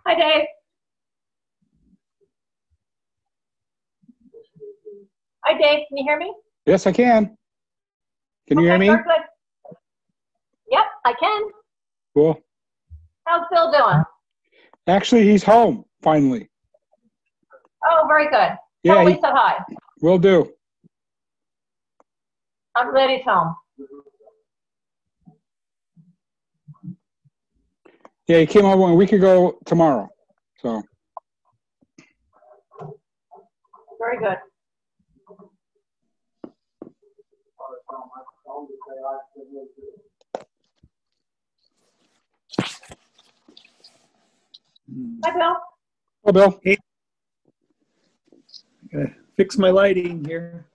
Hi, Dave. Hi, Dave. Can you hear me? Yes, I can. Can you hear me? Very good. Yep, I can. Cool. How's Bill doing? Actually, he's home finally. Oh, very good. Yeah, Tell him we said hi. Will do. I'm glad he's home. Yeah, he came over a week ago tomorrow. So. Very good. Hi, Bill. Hello, Bill. Hey, gotta fix my lighting here.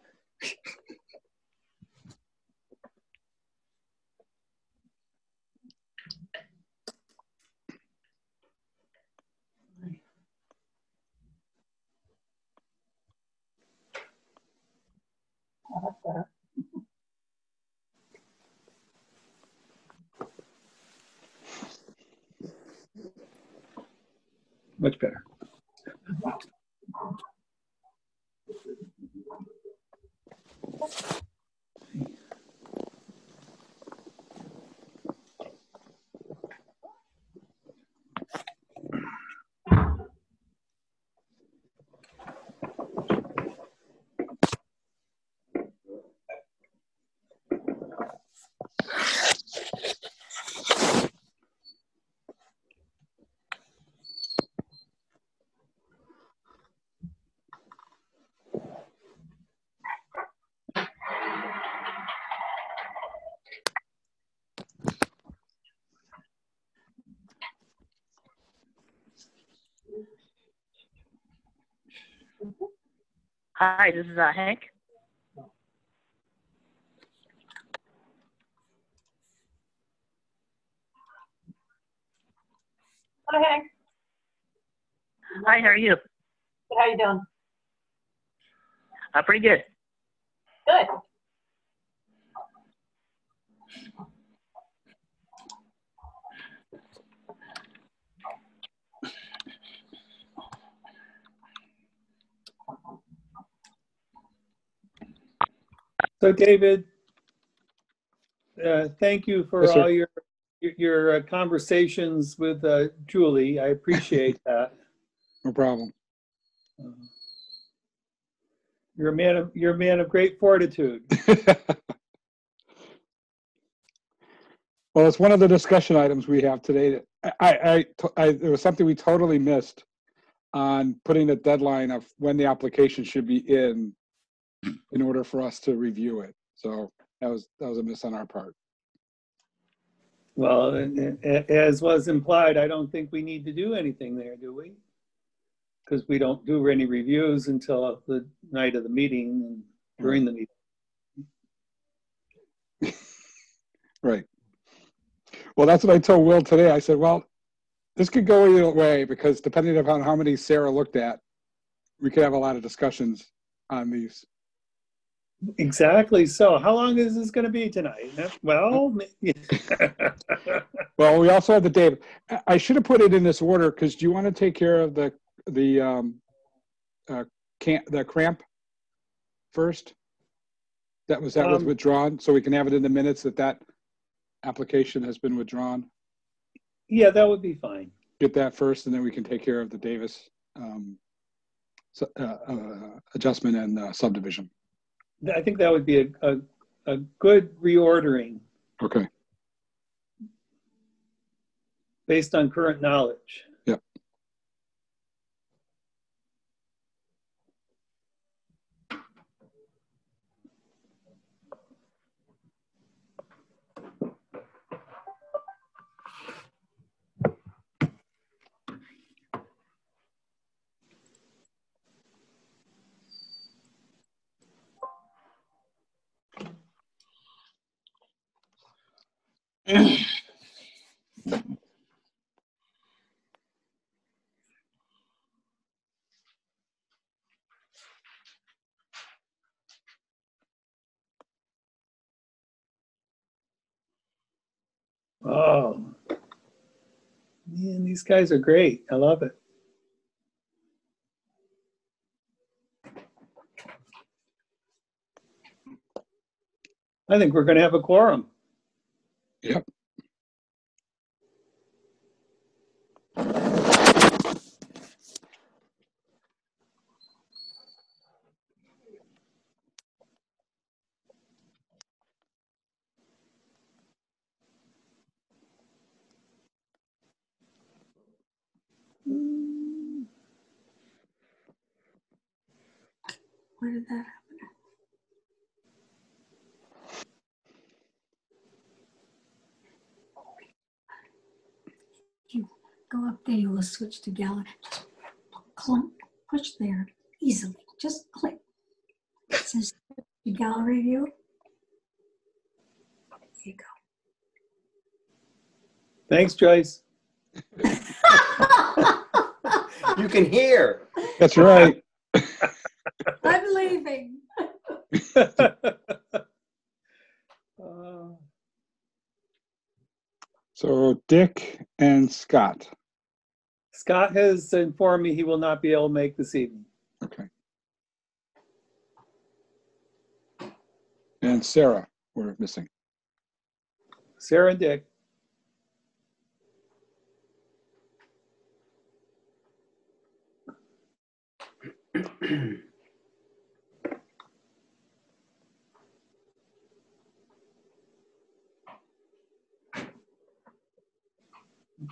Oh, that's better. Much better. Hi, this is Hank. Hi, Hank. Hi, how are you? Good, how you doing? Pretty good. Good. So, David, thank you for Yes, sir. all your conversations with Julie. I appreciate that. No problem. You're a man of great fortitude. Well, it's one of the discussion items we have today. There was something we totally missed on putting a deadline of when the application should be in order for us to review it. So that was a miss on our part. Well, as was implied, I don't think we need to do anything there, do we? Because we don't do any reviews until the night of the meeting and during the meeting. Right. Well, that's what I told Will today. I said, well, this could go either way because depending upon how many Sarah looked at, we could have a lot of discussions on these. Exactly. So how long is this going to be tonight? Well, well, we also have the Dave. I should have put it in this order because do you want to take care of the cramp first? That was withdrawn, so we can have it in the minutes that application has been withdrawn. Yeah, that would be fine. Get that first, and then we can take care of the Davis adjustment and subdivision. I think that would be a good reordering. Okay. Based on current knowledge. Yep. Oh, Man, these guys are great. I love it. I think we're going to have a quorum. Yep. Where did that happen? You go up there, you will switch to gallery. Just clunk, push there easily. Just click. It says the gallery view. There you go. Thanks, Joyce. You can hear. That's right. I'm leaving. So Dick and Scott. Scott has informed me he will not be able to make this evening. Okay. And Sarah, we're missing. Sarah and Dick.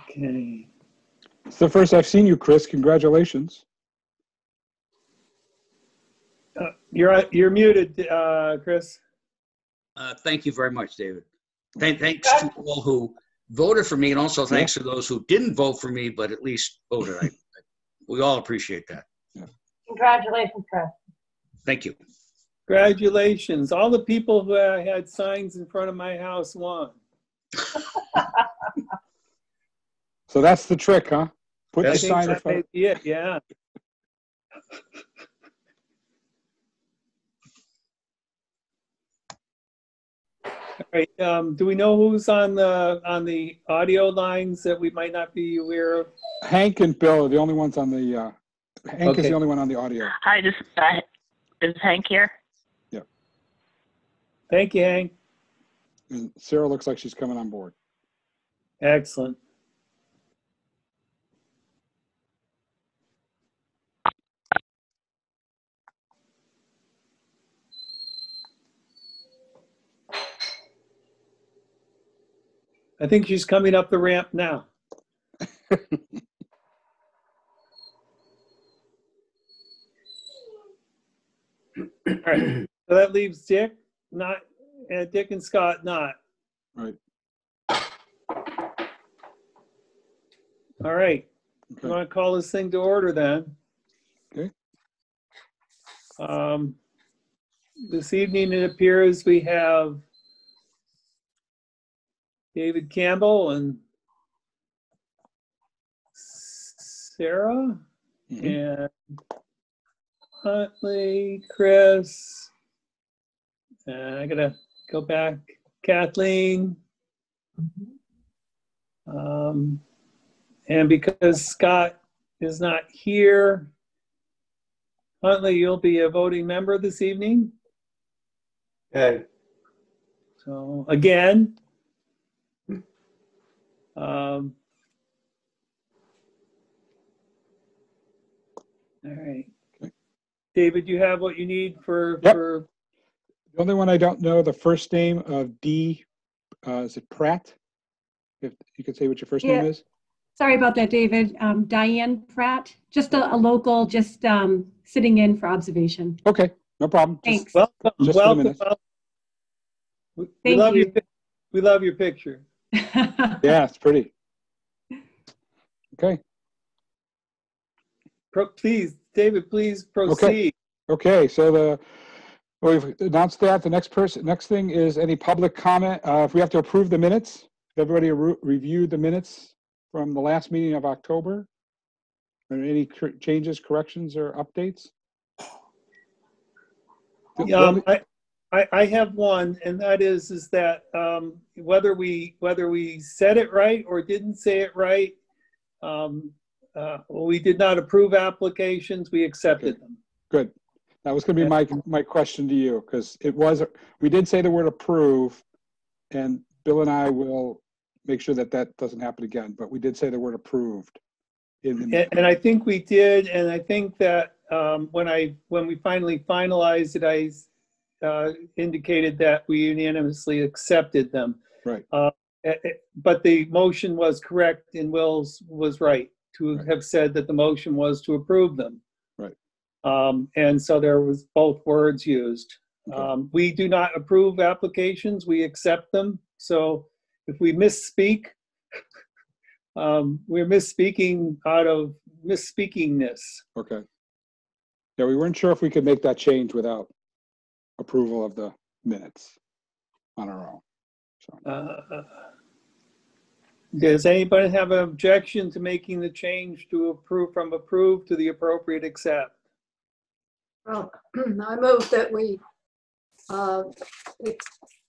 Okay. It's the first I've seen you, Chris. Congratulations. You're muted, Chris. Thank you very much, David. Thanks to all who voted for me, and also thanks to those who didn't vote for me, but at least voted. We all appreciate that. Congratulations, Chris. Thank you. Congratulations. All the people who had signs in front of my house won. So that's the trick, huh? Put I the think sign in that front. may be it, yeah. All right. Do we know who's on the audio lines that we might not be aware of? Hank and Bill are the only ones on the. Hank is Okay. the only one on the audio. Hi, is Hank here? Thank you, Hank. And Sarah looks like she's coming on board. Excellent. I think she's coming up the ramp now. All right. So that leaves Dick, Dick and Scott not. Right. All right. Okay. You want to call this thing to order then? Okay. This evening it appears we have David Campbell and Sarah and Huntley, Chris. I gotta go back. Kathleen. And because Scott is not here, Huntley, you'll be a voting member this evening. Okay. So again, all right. Okay. David, you have what you need for, Yep. for The only one I don't know the first name of D, is it Pratt? If you could say what your first name is. Sorry about that, David. Diane Pratt, just a local, just sitting in for observation. Okay, no problem. Thanks. welcome. Just for the Welcome. minutes. We Thank love you. we love your picture. Yeah, it's pretty. Okay. Please, David, please proceed. Okay, so we've announced that. The next thing is any public comment. If we have to approve the minutes, everybody reviewed the minutes from the last meeting of October. Are there any changes, corrections, or updates? I have one, and that is that whether we said it right or didn't say it right, We did not approve applications, we accepted them. Good. That was going to be my question to you, because we did say the word approve, and Bill and I will make sure that that doesn't happen again, but we did say the word approved. And I think we did, and I think that when we finally finalized it, I indicated that we unanimously accepted them. Right. But the motion was correct, and Will's was right to have said that the motion was to approve them. Right. And so there was both words used. Okay. We do not approve applications, we accept them. So if we misspeak, we're misspeaking out of misspeakingness. Okay. Yeah, we weren't sure if we could make that change without approval of the minutes on our own. So. Does anybody have an objection to making the change to approve from approved to the appropriate accept? Well, I move that we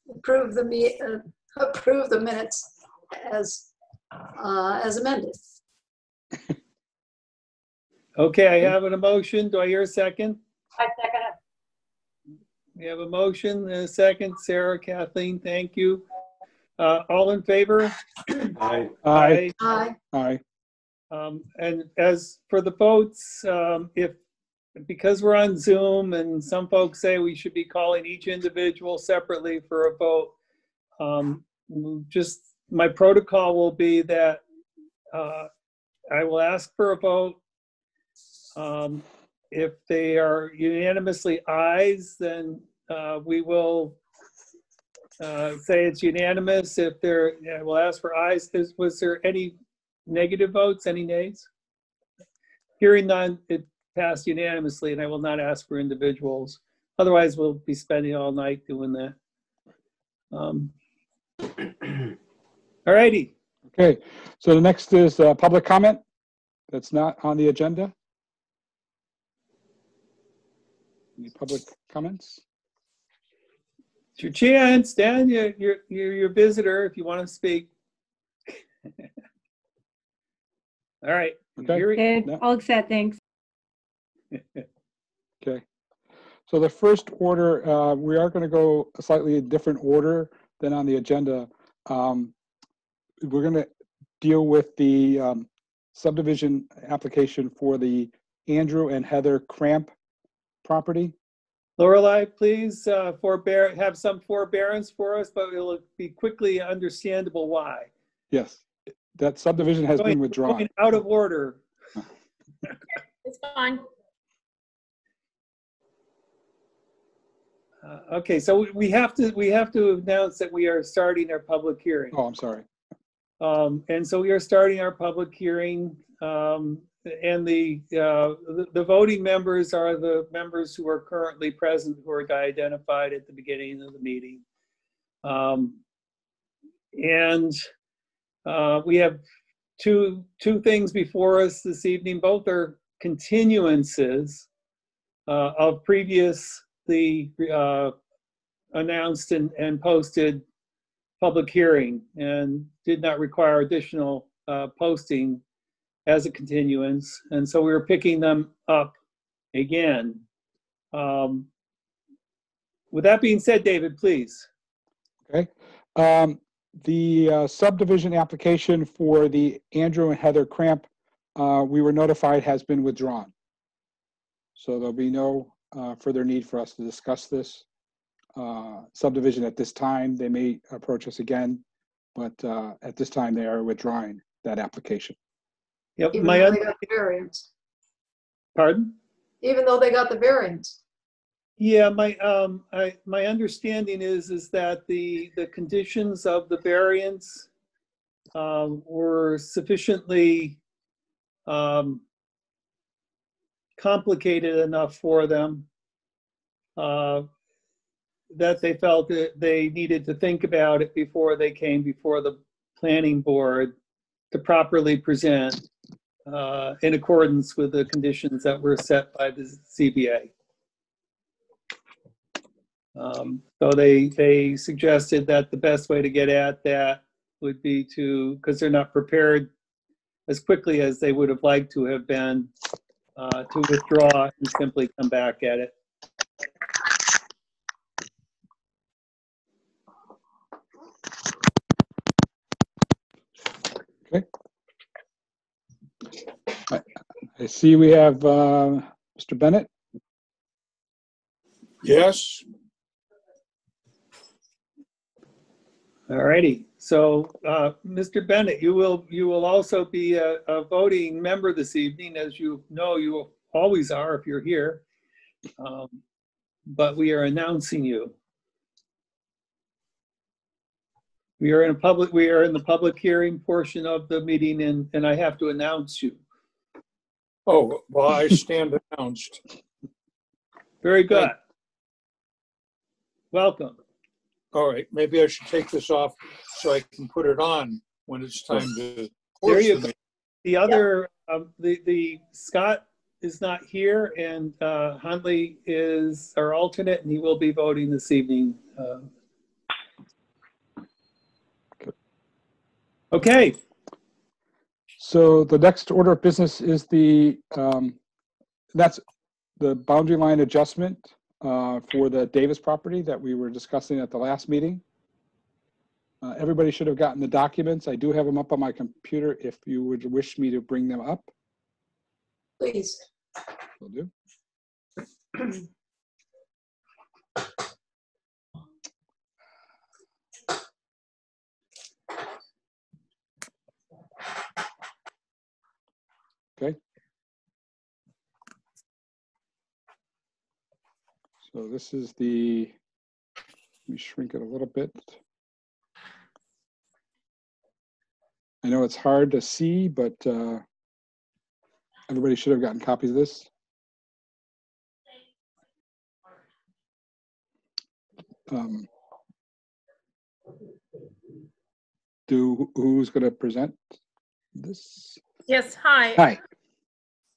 approve the minutes as amended. Okay, I have an motion. Do I hear a second? I second it. We have a motion and a second. Sarah, Kathleen, thank you. All in favor? Aye. Aye. Aye. Aye. And as for the votes, because we're on Zoom and some folks say we should be calling each individual separately for a vote, just my protocol will be that I will ask for a vote. If they are unanimously ayes, then we will say it's unanimous. If we'll ask for ayes. Was there any negative votes, any nays? Hearing none, it passed unanimously, and I will not ask for individuals. Otherwise, we'll be spending all night doing that. All righty. Okay, so the next is public comment that's not on the agenda. Any public comments? It's your chance, Dan. You're your visitor if you want to speak. All right. Okay. Good. No. All set, thanks. Okay. So the first order, we are going to go a slightly different order than on the agenda. We're going to deal with the subdivision application for the Andrew and Heather Cramp property. Lorelei, please have some forbearance for us, but it'll be quickly understandable why. Yes, that subdivision has been withdrawn. Going out of order. It's fine. Okay, so we have to announce that we are starting our public hearing. Oh, I'm sorry. And so we are starting our public hearing, and the voting members are the members who are currently present, who are identified at the beginning of the meeting. And we have two things before us this evening. Both are continuances of previously announced and posted public hearing, and did not require additional posting as a continuance. And so we were picking them up again. With that being said, David, please. Okay. The subdivision application for the Andrew and Heather Cramp, we were notified has been withdrawn. So there'll be no further need for us to discuss this subdivision at this time. They may approach us again, but at this time they are withdrawing that application. Yep. Even though they got the variance. Pardon? Even though they got the variance. Yeah, my understanding is that the conditions of the variance were sufficiently complicated enough for them that they felt that they needed to think about it before they came before the planning board to properly present in accordance with the conditions that were set by the CBA. So they suggested that the best way to get at that would be to, because they're not prepared as quickly as they would have liked to have been to withdraw and simply come back at it. Okay. I see we have Mr. Bennett. Yes. All righty. So, Mr. Bennett, you will also be a voting member this evening, as you know you always are if you're here. But we are announcing you. We are in the public hearing portion of the meeting, and I have to announce you. Oh, well, I stand announced. Very good. Welcome. All right, maybe I should take this off so I can put it on when it's time to. There you go. The other, the Scott is not here, and Huntley is our alternate, and he will be voting this evening. Okay. So the next order of business is that's the boundary line adjustment for the Davis property that we were discussing at the last meeting. Everybody should have gotten the documents. I do have them up on my computer if you would wish me to bring them up. Please. Will do. Okay. So this is let me shrink it a little bit. I know it's hard to see, but everybody should have gotten copies of this. Who's going to present this? Yes, hi. Hi.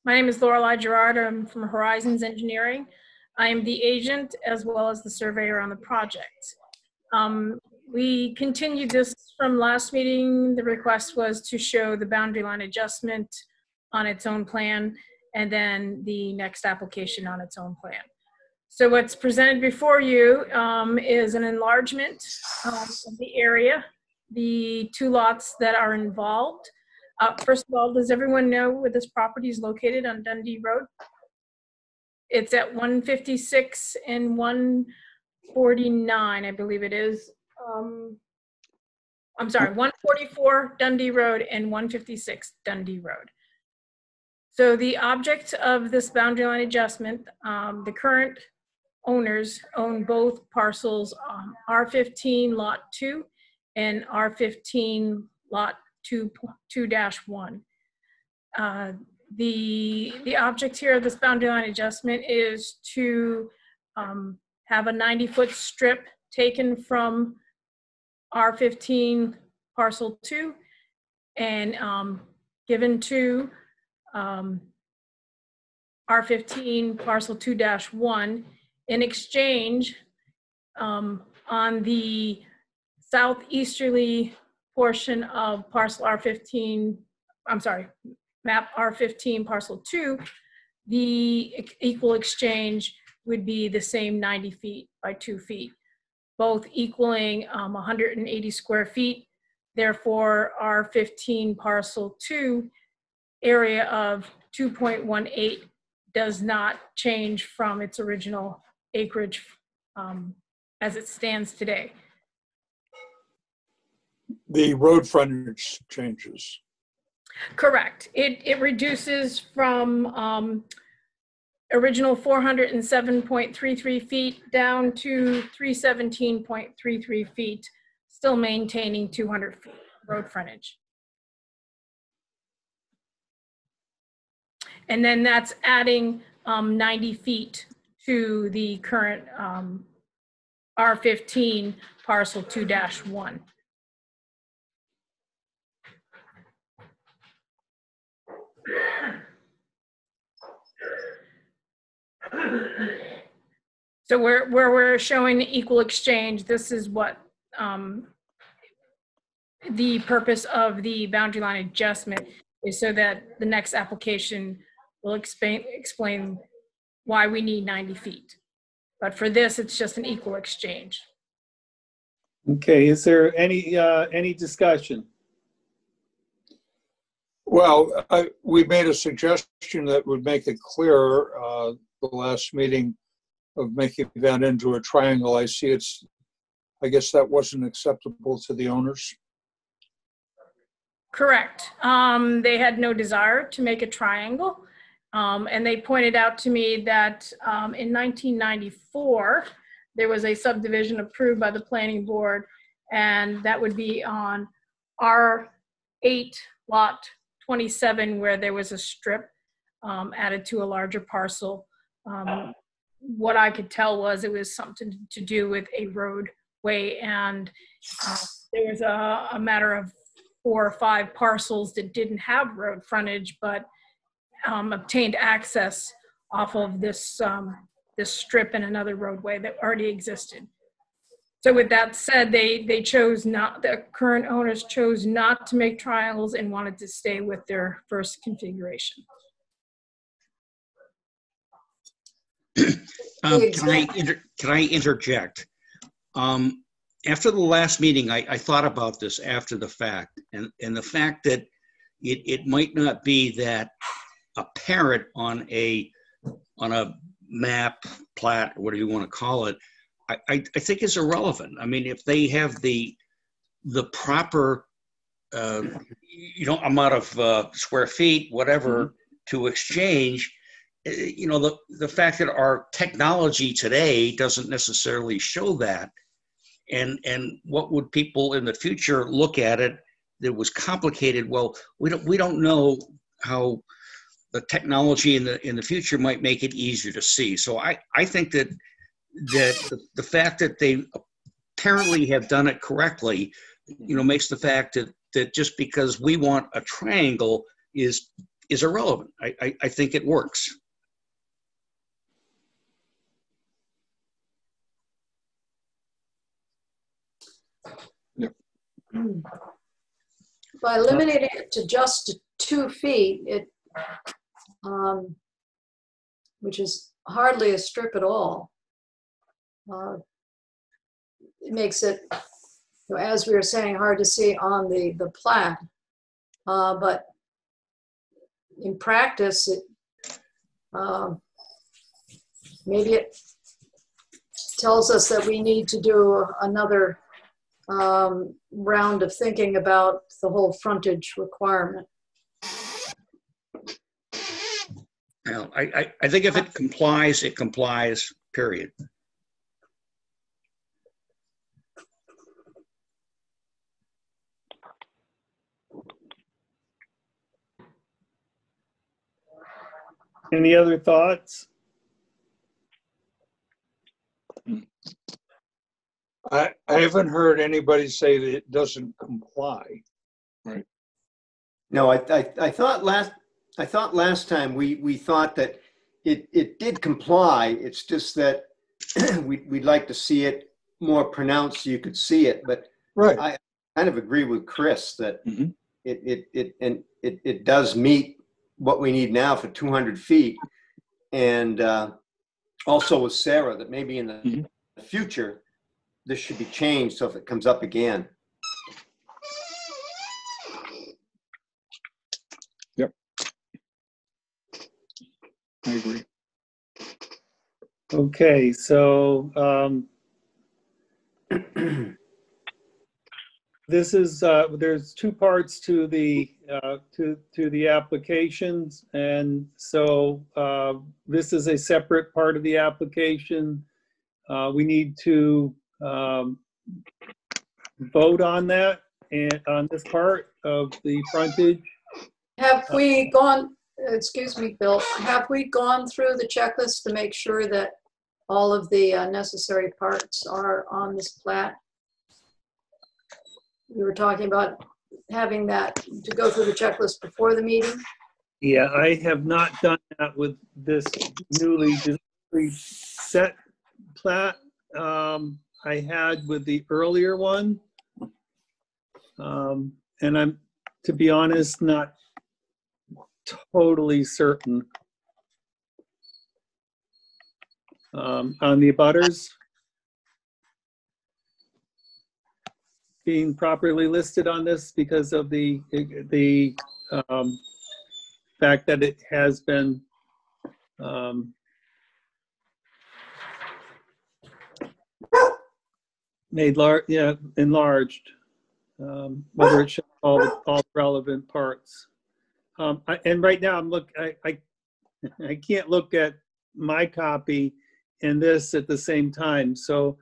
My name is Lorelei Gerard. I'm from Horizons Engineering. I am the agent as well as the surveyor on the project. We continued this from last meeting. The request was to show the boundary line adjustment on its own plan and then the next application on its own plan. So what's presented before you is an enlargement of the area, the two lots that are involved. First of all, does everyone know where this property is located on Dundee Road? It's at 156 and 149, I believe it is. I'm sorry, 144 Dundee Road and 156 Dundee Road. So the object of this boundary line adjustment, the current owners own both parcels, R15 Lot 2 and R15 Lot 2-1. The object here of this boundary line adjustment is to have a 90-foot strip taken from R15 parcel 2 and given to R15 parcel 2-1 in exchange on the southeasterly portion of parcel R15, I'm sorry, map R15 parcel 2, the equal exchange would be the same 90 feet by 2 feet, both equaling 180 square feet. Therefore, R15 parcel 2 area of 2.18 does not change from its original acreage as it stands today. The road frontage changes. Correct. It reduces from original 407.33 feet down to 317.33 feet, still maintaining 200 feet road frontage. And then that's adding 90 feet to the current R15 parcel 2-1. So where we're showing the equal exchange, this is what the purpose of the boundary line adjustment is so that the next application will explain why we need 90 feet. But for this, it's just an equal exchange. Okay, is there any discussion? Well, we made a suggestion that would make it clearer, the last meeting, of making that into a triangle. I guess that wasn't acceptable to the owners. Correct. They had no desire to make a triangle. And they pointed out to me that in 1994, there was a subdivision approved by the planning board, and that would be on R8 lot 27, where there was a strip added to a larger parcel. What I could tell was it was something to do with a roadway, and there was a matter of 4 or 5 parcels that didn't have road frontage, but obtained access off of this strip and another roadway that already existed. So with that said, they chose not, the current owners chose not to make triangles and wanted to stay with their first configuration. Can I interject? After the last meeting, I thought about this after the fact, and the fact that it might not be that apparent on a map, plat, or whatever you want to call it, I think is irrelevant. I mean, if they have the proper amount of square feet, whatever, to exchange, the fact that our technology today doesn't necessarily show that, and what would people in the future look at it that was complicated? Well, we don't know how the technology in the future might make it easier to see. So I think that the fact that they apparently have done it correctly, makes the fact that just because we want a triangle is irrelevant. I think it works. By limiting it to just 2 feet, which is hardly a strip at all, it makes it, as we were saying, hard to see on the plat. But in practice, maybe it tells us that we need to do another round of thinking about the whole frontage requirement. Well, I think if it complies, period. Any other thoughts? I haven't heard anybody say that it doesn't comply. Right. No, I thought last time we thought that it did comply. It's just that we'd like to see it more pronounced so you could see it. But right. I kind of agree with Chris that it does meet what we need now for 200 feet. And also with Sarah, that maybe in the future, this should be changed so if it comes up again. Yep. I agree. Okay, so this is there's 2 parts to the applications, and so this is a separate part of the application. We need to vote on that and on this part of the frontage. Have we gone, excuse me, Bill, have we gone through the checklist to make sure that all of the necessary parts are on this plat? We were talking about having that to go through the checklist before the meeting. Yeah, I have not done that with this newly set plat. I had with the earlier one. And I'm, to be honest, not totally certain. On the abutters being properly listed on this because of the fact that it has been made large, enlarged, whether it shows all the relevant parts. And right now I can't look at my copy and this at the same time. So,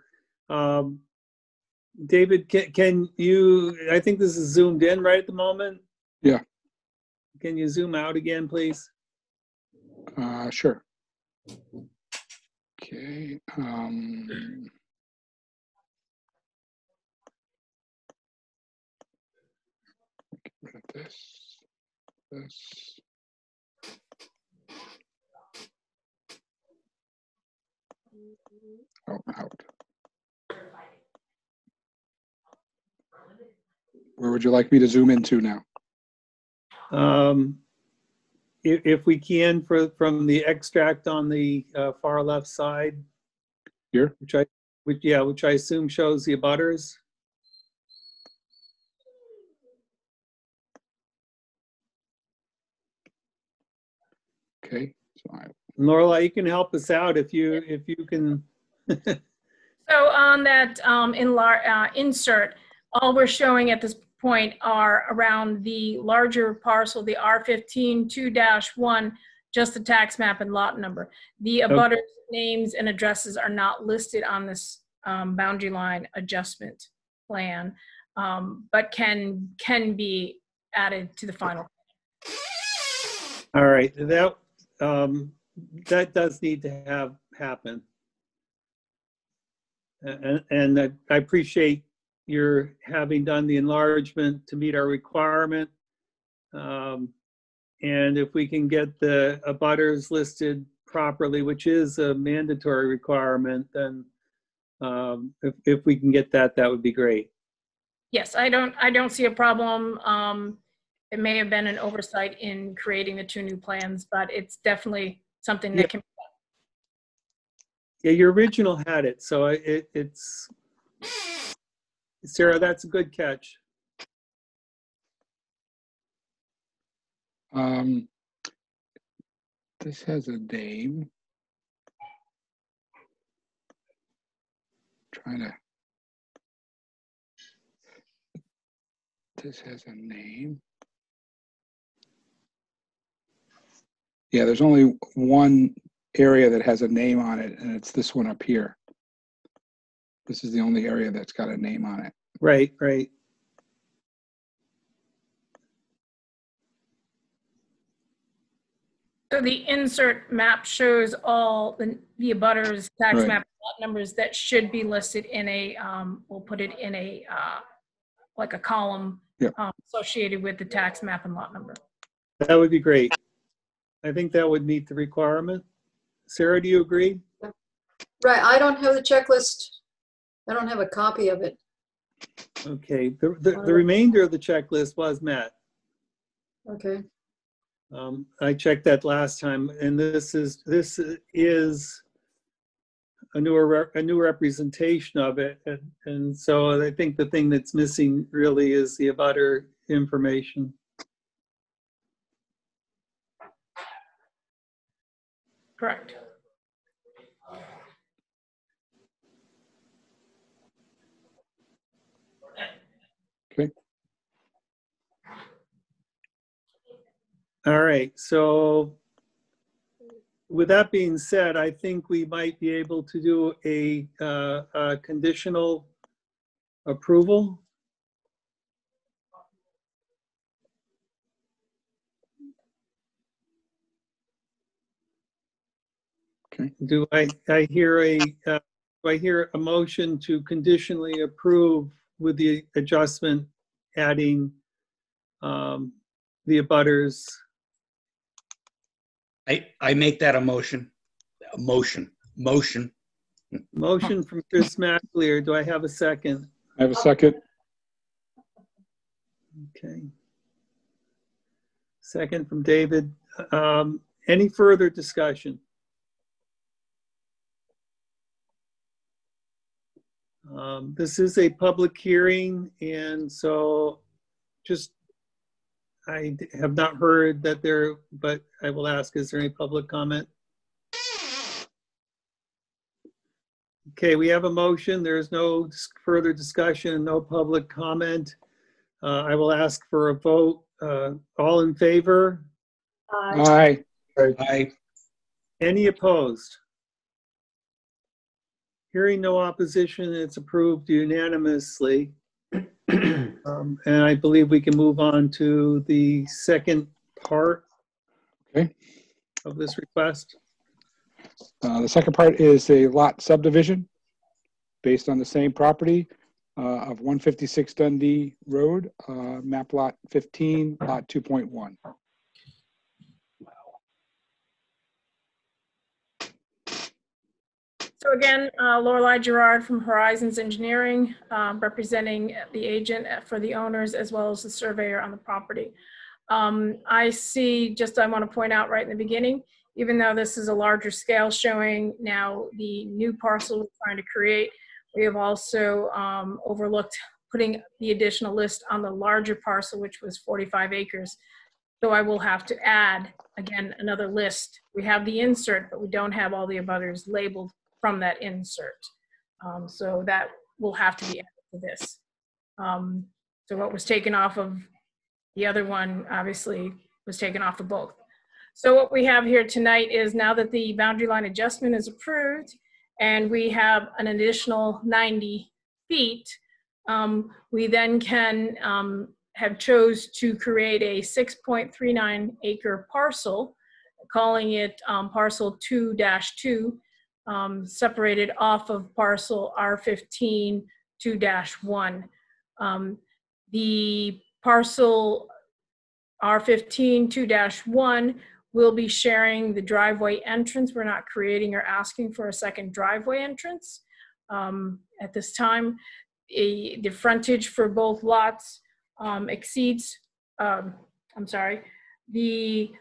David, can you, I think this is zoomed in right at the moment. Yeah. Can you zoom out again, please? Sure. Okay. Get rid of this. Oh, out. Where would you like me to zoom into now? If we can, from the extract on the far left side. Here? Which I assume shows the abutters. Okay. So Lorelei, you can help us out if you can. So on that insert, all we're showing at this point are around the larger parcel, the R15 2-1, just the tax map and lot number. The abutters' names and addresses are not listed on this boundary line adjustment plan, but can be added to the final. All right, that does need to happen. And I appreciate your having done the enlargement to meet our requirement. And if we can get the abutters listed properly, which is a mandatory requirement, then if we can get that, that would be great. Yes, I don't see a problem. It may have been an oversight in creating the two new plans, but it's definitely something that can be done. Yeah, your original had it, so it's Sarah, that's a good catch. This has a name. This has a name. Yeah, there's only one area that has a name on it, and it's this one up here. This is the only area that's got a name on it. Right, right. So the insert map shows all the abutters tax Right. map lot numbers that should be listed in a, we'll put it in a, like a column associated with the tax map and lot number. That would be great. I think that would meet the requirement. Sarah, do you agree? Right, I don't have the checklist. I don't have a copy of it. Okay, the remainder of the checklist was met. Okay. I checked that last time, and this is a new representation of it, and so I think the thing that's missing really is the abutter information. Correct. Okay. All right, so with that being said, I think we might be able to do a conditional approval. Okay. Do I hear a motion to conditionally approve with the adjustment adding the abutters? I make that a motion. Motion Motion from Chris McAleer. Do I have a second? I have a second. Okay. Second from David. Any further discussion? This is a public hearing, and so I have not heard that there, but I will ask, is there any public comment? Okay, we have a motion. There is no further discussion, no public comment. I will ask for a vote. All in favor? Aye. Aye. Any opposed? Hearing no opposition, it's approved unanimously. And I believe we can move on to the second part of this request. The second part is a lot subdivision based on the same property of 156 Dundee Road, map lot 15, lot 2.1. So again, Lorelei Gerard from Horizons Engineering, representing the agent for the owners as well as the surveyor on the property. I want to point out right in the beginning, even though this is a larger scale showing now the new parcel we're trying to create, we have also overlooked putting the additional list on the larger parcel, which was 45 acres. So I will have to add, again, another list. We have the insert, but we don't have all the abutters labeled from that insert. So that will have to be added to this. So what was taken off of the other one obviously was taken off of both. So what we have here tonight is, now that the boundary line adjustment is approved and we have an additional 90 feet, we then can have chose to create a 6.39 acre parcel, calling it parcel 2-2, separated off of parcel R15 2-1. The parcel R15 2-1 will be sharing the driveway entrance. We're not creating or asking for a second driveway entrance at this time. The frontage for both lots exceeds, the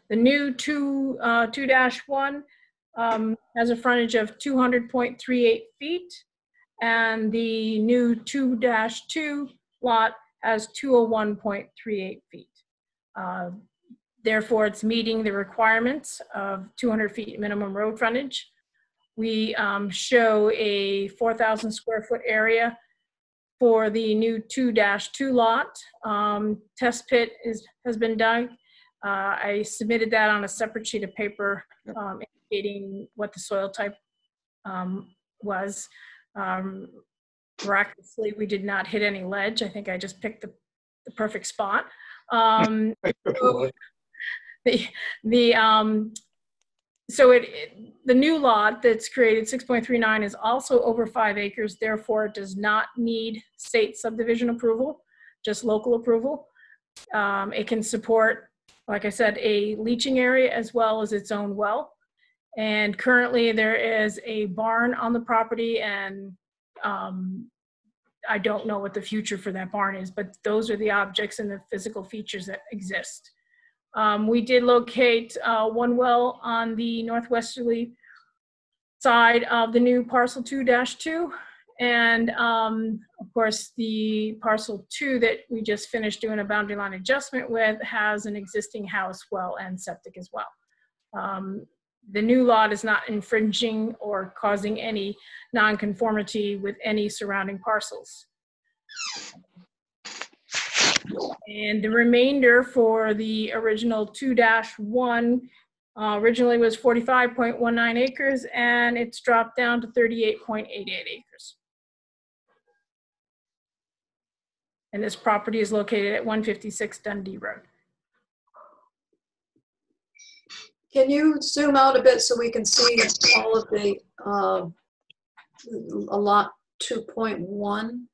new 2-1 has a frontage of 200.38 feet, and the new 2-2 lot has 201.38 feet. Therefore, it's meeting the requirements of 200 feet minimum road frontage. We show a 4,000 square foot area for the new 2-2 lot. Test pit has been dug. I submitted that on a separate sheet of paper indicating what the soil type was. Miraculously, we did not hit any ledge. I think I just picked the perfect spot. The new lot that's created, 6.39, is also over 5 acres. Therefore, it does not need state subdivision approval, just local approval. It can support, like I said, a leaching area as well as its own well. And currently there is a barn on the property, and I don't know what the future for that barn is, but those are the objects and the physical features that exist. We did locate one well on the northwesterly side of the new parcel 2-2. And of course, the parcel 2 that we just finished doing a boundary line adjustment with has an existing house, well, and septic as well. The new lot is not infringing or causing any nonconformity with any surrounding parcels. And the remainder for the original 2-1 originally was 45.19 acres, and it's dropped down to 38.88 acres. And this property is located at 156 Dundee Road. Can you zoom out a bit so we can see all of the a lot 2.1?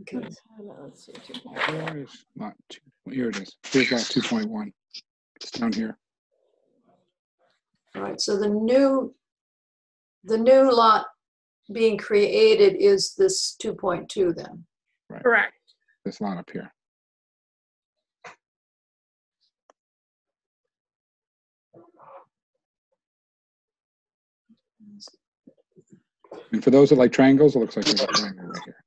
Okay. Let's see, Where is lot 2? Here it is. Here's lot 2.1. It's down here. All right. So the new lot being created is this 2.2 then. Right. correct. This lot up here. And for those that like triangles, it looks like there's a triangle right here.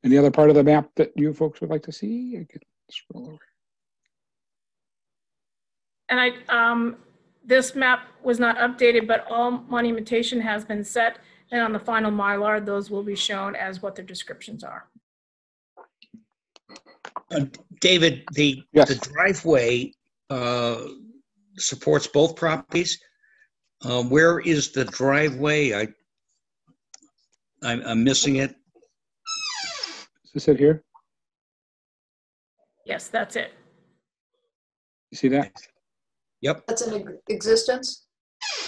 Any other part of the map that you folks would like to see? I could scroll over. And this map was not updated, but all monumentation has been set. And on the final Mylar, those will be shown as what their descriptions are. David, Yes. the driveway supports both properties. Where is the driveway? I'm missing it. Is this it here? Yes, that's it. You see that? Yep. That's in existence?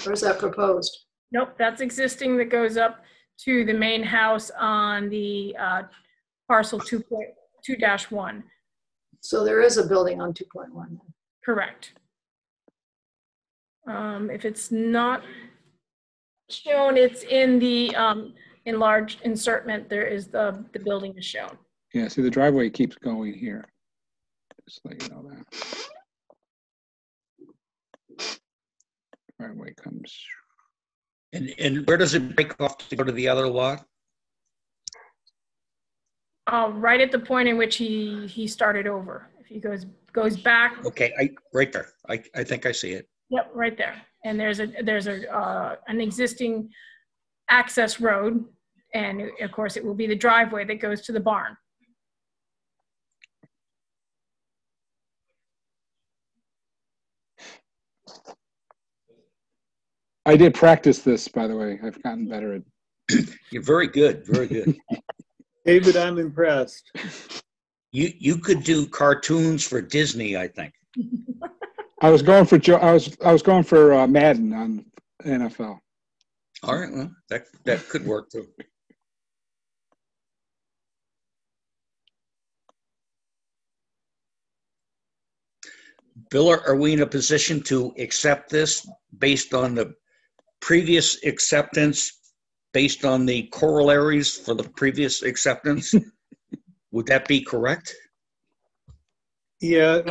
Or is that proposed? Nope, that's existing that goes up to the main house on the parcel 2.2-1. So there is a building on 2.1. Correct. If it's not shown, it's in the enlarged insertment. There is the building is shown. Yeah, see the driveway keeps going here. Just let you know that. Driveway comes. And where does it break off to go to the other lot? Right at the point in which he started over. If he goes back. Okay, right there. I think I see it. Yep, right there. And there's an existing access road, and of course it will be the driveway that goes to the barn. I did practice this, by the way. I've gotten better at. You're very good. Very good. David, I'm impressed. You could do cartoons for Disney, I think. I was going for I was going for Madden on NFL. All right, well, that could work too. Bill, are we in a position to accept this based on the previous acceptance, based on the corollaries for the previous acceptance? Would that be correct? Yeah,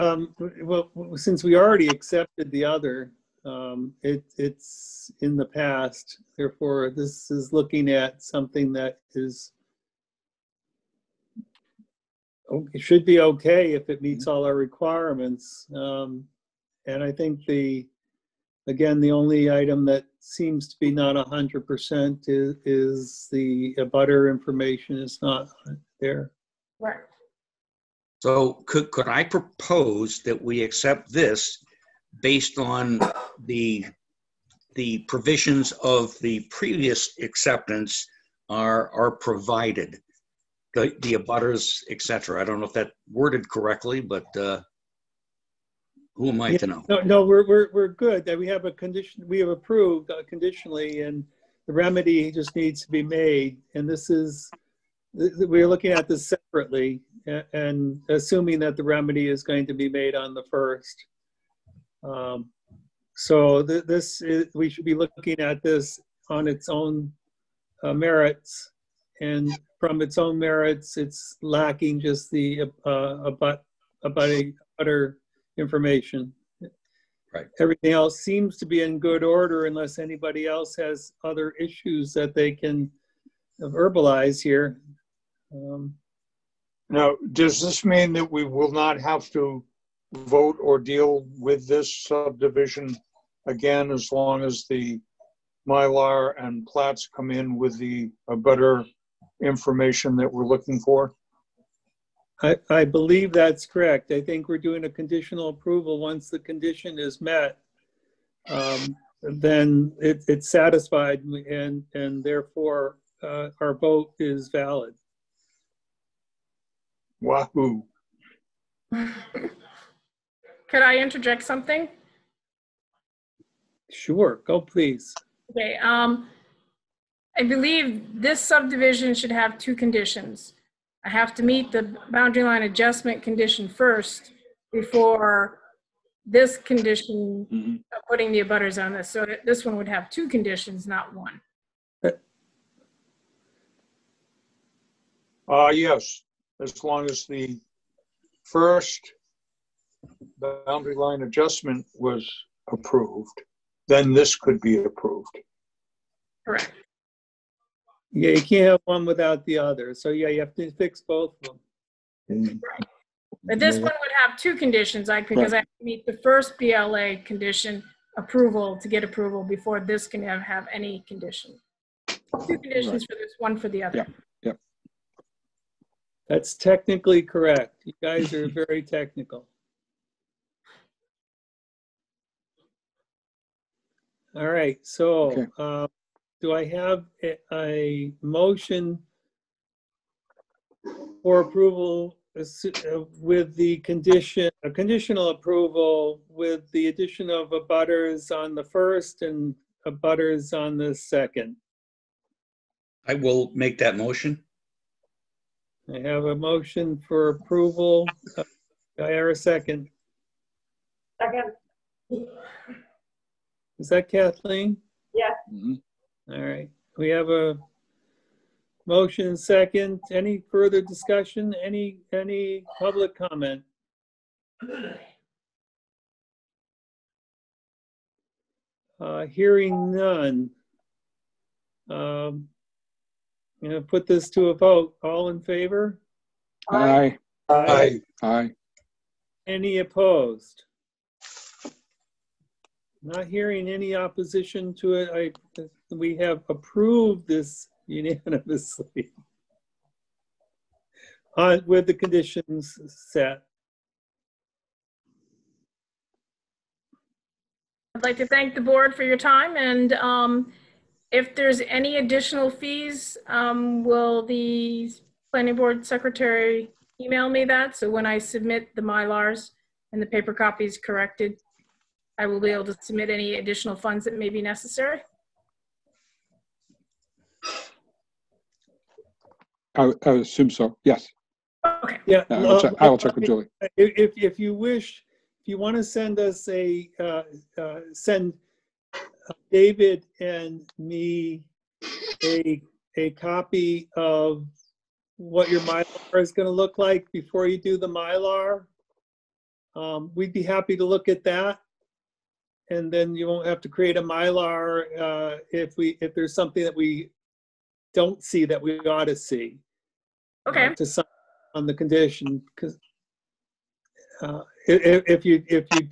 well, since we already accepted the other, it's in the past. Therefore, this is looking at something that is, it should be okay if it meets all our requirements. And I think again, the only item that seems to be not 100% is the abutter information is not there. Right. So could I propose that we accept this based on the provisions of the previous acceptance are provided, the abutters, et cetera? I don't know if that worded correctly, but who am I to know? No, we're good. That we have a condition, we have approved conditionally, and the remedy just needs to be made. And this is, we're looking at this separately and assuming that the remedy is going to be made on the first. So this is, we should be looking at this on its own merits, and from its own merits, it's lacking just the abutter information. Right. Everything else seems to be in good order unless anybody else has other issues that they can verbalize here. Now, does this mean that we will not have to vote or deal with this subdivision again as long as the Mylar and plats come in with the abutter information that we're looking for? I believe that's correct. I think we're doing a conditional approval. Once the condition is met, then it's satisfied, and therefore our vote is valid. Wahoo. Could I interject something? Sure, go please. Okay, I believe this subdivision should have two conditions. I have to meet the boundary line adjustment condition first before this condition of putting the abutters on this. So this one would have two conditions, not one. Yes. as long as the first boundary line adjustment was approved, then this could be approved. Correct. Yeah, you can't have one without the other. So yeah, you have to fix both of them. Right. But this one would have two conditions, because I have to meet the first BLA condition approval to get approval before this can have any condition. Two conditions for this, one for the other. Yep. Yep. That's technically correct. You guys are very technical. All right, so do I have a motion for approval with the condition, a conditional approval with the addition of abutters on the first and abutters on the second? I will make that motion. I have a motion for approval. Do I hear a second? Second. Is that Kathleen? Yeah. All right. We have a motion and second. Any further discussion? Any public comment? Hearing none. I'm going to put this to a vote. All in favor? Aye. Aye. Aye. Any opposed? Not hearing any opposition to it. We have approved this unanimously with the conditions set. I'd like to thank the board for your time, and if there's any additional fees, will the planning board secretary email me that? So when I submit the Mylars and the paper copies corrected, I will be able to submit any additional funds that may be necessary. I assume so. Yes. Okay. Yeah. I will check with Julie. If you wish, if you want to send us send David and me a copy of what your Mylar is going to look like before you do the Mylar, we'd be happy to look at that. And then you won't have to create a Mylar if there's something that we don't see that we ought to see. Okay. To sign on the condition, because if you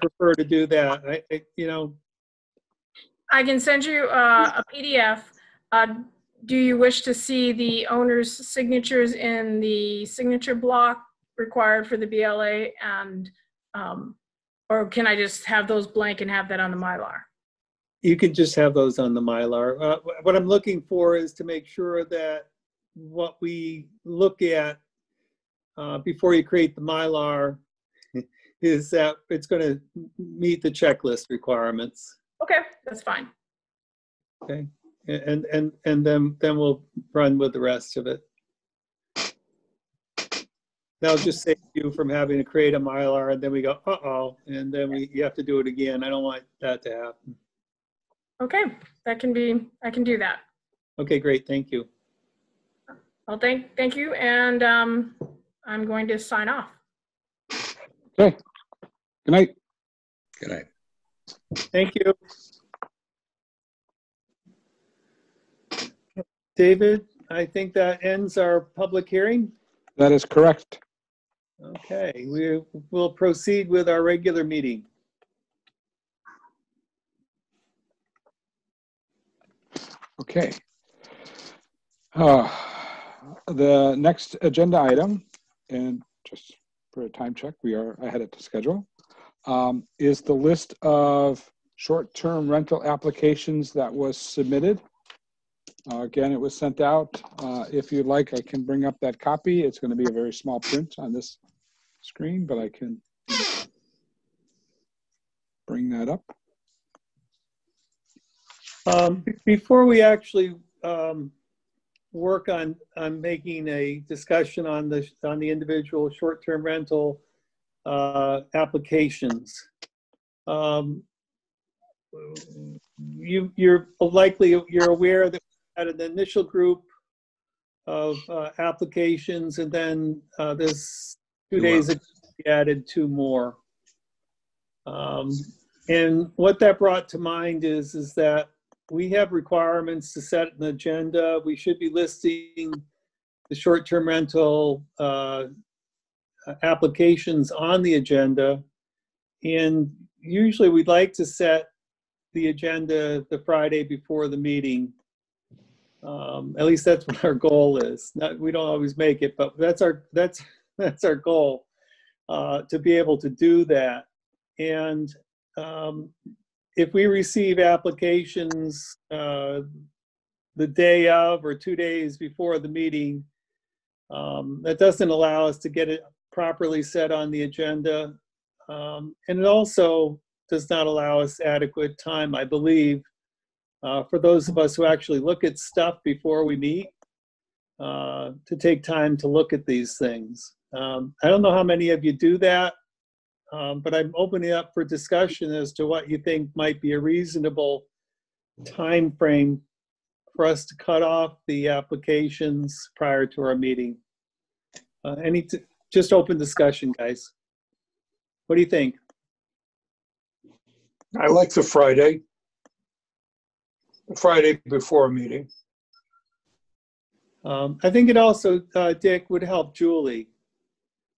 prefer to do that, I can send you a PDF. Do you wish to see the owner's signatures in the signature block required for the BLA, and or can I just have those blank and have that on the Mylar? You can just have those on the Mylar. What I'm looking for is to make sure that what we look at before you create the Mylar is that it's going to meet the checklist requirements. Okay, that's fine. Okay, and then we'll run with the rest of it. That'll just save you from having to create a Mylar and then we go, uh-oh, and then you have to do it again. I don't want that to happen. Okay, I can do that. Okay, great, thank you. Well, thank you, and I'm going to sign off. Okay. Good night. Good night. Thank you. David, I think that ends our public hearing. That is correct. Okay, we will proceed with our regular meeting. Okay. The next agenda item, and just for a time check, we are ahead of schedule, is the list of short-term rental applications that was submitted. Again, it was sent out. If you'd like, I can bring up that copy. It's going to be a very small print on this screen, but I can bring that up. Before we actually work on making a discussion on the individual short-term rental applications, you're aware that we had an initial group applications, and then this 2 Two days others. ago, we added 2 more. And what that brought to mind is that we have requirements to set an agenda. We should be listing the short-term rental applications on the agenda. And usually we'd like to set the agenda the Friday before the meeting. At least that's what our goal is. We don't always make it, but that's our goal, to be able to do that. And if we receive applications the day of or 2 days before the meeting, that doesn't allow us to get it properly set on the agenda. And it also does not allow us adequate time, I believe, for those of us who actually look at stuff before we meet, to take time to look at these things. I don't know how many of you do that, but I'm opening up for discussion as to what you think might be a reasonable time frame for us to cut off the applications prior to our meeting. Just open discussion, guys. What do you think? I like the Friday before a meeting. I think it also, Dick, would help Julie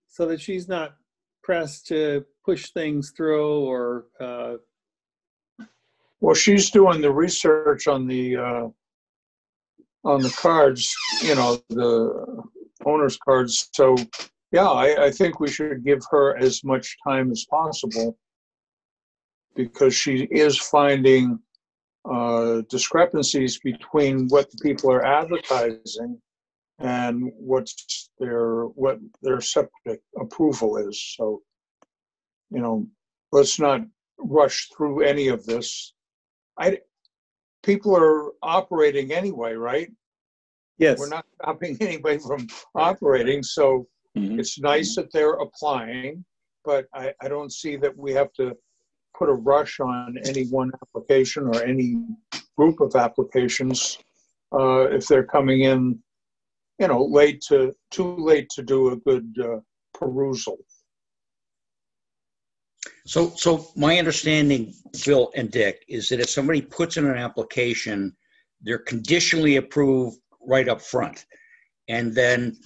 so that she's not pressed to push things through or. Well, she's doing the research on the cards, the owner's cards. So, yeah, I think we should give her as much time as possible because she is finding discrepancies between what the people are advertising and what their septic approval is. So, let's not rush through any of this. People are operating anyway, right? Yes. We're not stopping anybody from operating, so it's nice that they're applying, but I don't see that we have to put a rush on any one application or any group of applications if they're coming in, too late to do a good perusal. So my understanding, Phil and Dick, is that if somebody puts in an application, they're conditionally approved right up front. And then,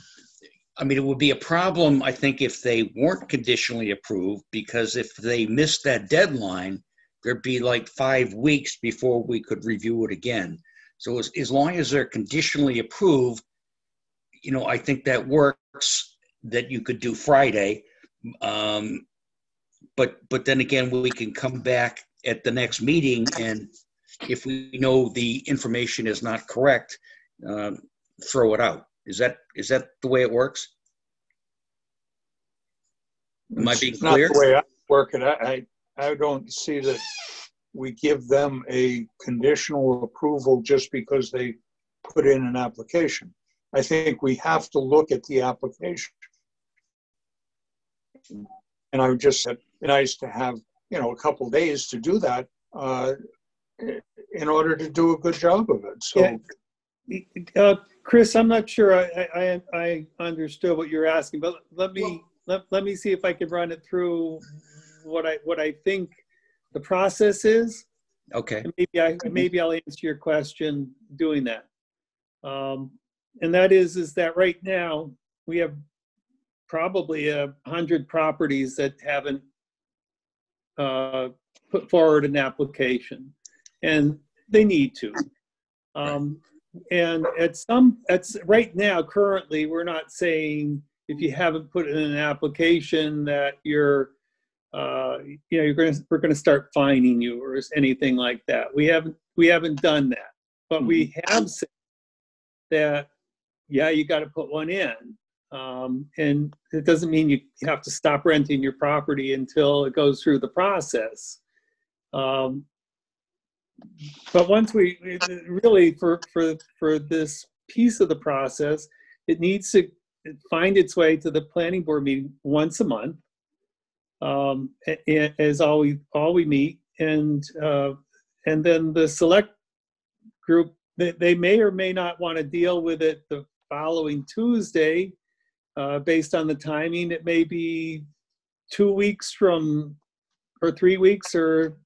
it would be a problem, I think, if they weren't conditionally approved, because if they missed that deadline, there'd be like 5 weeks before we could review it again. So as long as they're conditionally approved, I think that works, that you could do Friday. But then again, we can come back at the next meeting, and if we know the information is not correct, throw it out. Is that the way it works? Am I being clear? Not the way I work it. I don't see that we give them a conditional approval just because they put in an application. I think we have to look at the application. And I would just say, nice to have, a couple days to do that in order to do a good job of it. So, yeah. Chris, I'm not sure I understood what you're asking, but let me see if I can run it through what I think the process is. Okay. And maybe I'll answer your question doing that. And that is that right now we have probably 100 properties that haven't put forward an application, and they need to. And right now, currently, we're not saying if you haven't put in an application that we're going to start fining you or anything like that. We haven't done that, but we have said that you got to put one in. And it doesn't mean you have to stop renting your property until it goes through the process. But once we really, for this piece of the process, it needs to find its way to the planning board meeting once a month, as all we meet, and then the select group, they may or may not want to deal with it the following Tuesday, based on the timing. It may be 2 weeks from, or 3 weeks, or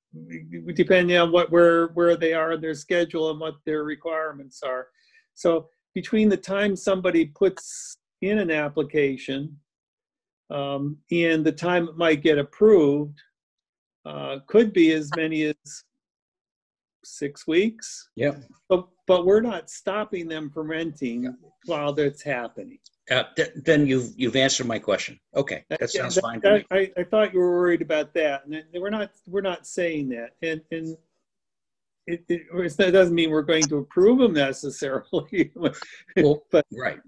depending on where they are in their schedule and what their requirements are. So between the time somebody puts in an application and the time it might get approved, could be as many as 6 weeks. Yep. But we're not stopping them from renting while that's happening. Then you've answered my question. Okay, that sounds fine to me. I thought you were worried about that, and we're not saying that, and it doesn't mean we're going to approve them necessarily. Well, but right.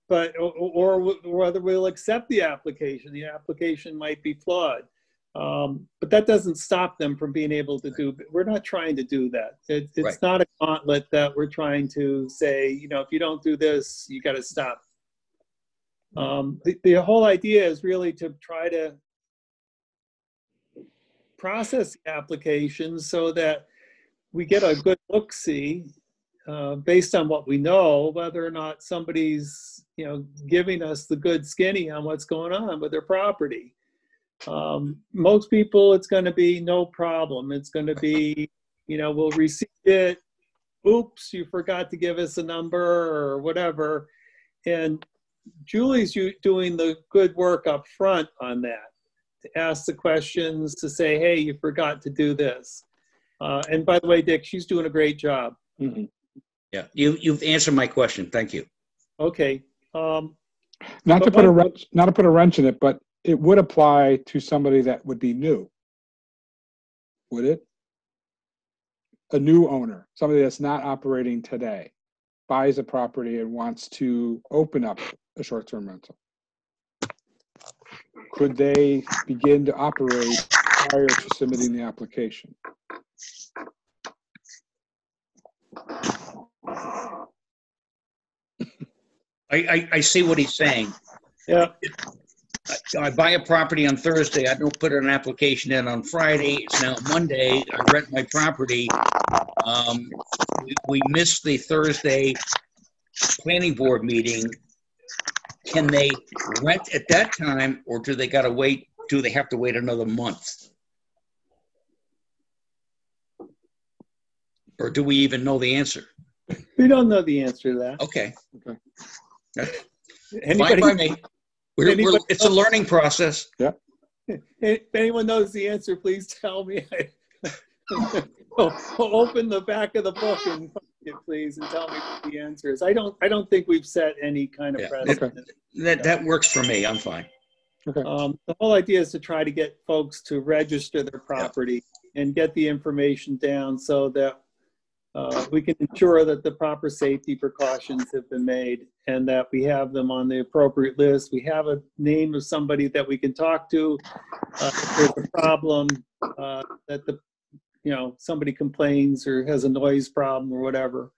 Or whether we'll accept the application. The application might be flawed, but that doesn't stop them from being able to do. We're not trying to do that. It's Right. not a gauntlet that we're trying to say, if you don't do this, you got to stop. The whole idea is really to try to process the applications so that we get a good look-see based on what we know, whether or not somebody's giving us the good skinny on what's going on with their property. Most people, it's going to be no problem. It's going to be, we'll receive it. Oops, you forgot to give us a number or whatever. And Julie's doing the good work up front on that, to ask the questions, to say, hey, you forgot to do this. And by the way, Dick, she's doing a great job. Mm-hmm. Yeah, you've answered my question. Thank you. Okay. Not to put a wrench in it, but it would apply to somebody that would be new. Would it? A new owner, somebody that's not operating today, buys a property and wants to open up a short-term rental. Could they begin to operate prior to submitting the application? I see what he's saying. Yeah. I buy a property on Thursday. I don't put an application in on Friday. It's now Monday. I rent my property. We missed the Thursday planning board meeting. Can they rent at that time, or do they got to wait? Do they have to wait another month? Or do we even know the answer? We don't know the answer to that. Okay. Anybody, fine by me. It's a learning process. Yeah. If anyone knows the answer, please tell me. Open the back of the book and find it, please, and tell me what the answer is. I don't think we've set any kind of precedent. That works for me. I'm fine. Okay. The whole idea is to try to get folks to register their property and get the information down so that we can ensure that the proper safety precautions have been made and that we have them on the appropriate list. We have a name of somebody that we can talk to if there's a problem, that somebody complains or has a noise problem or whatever.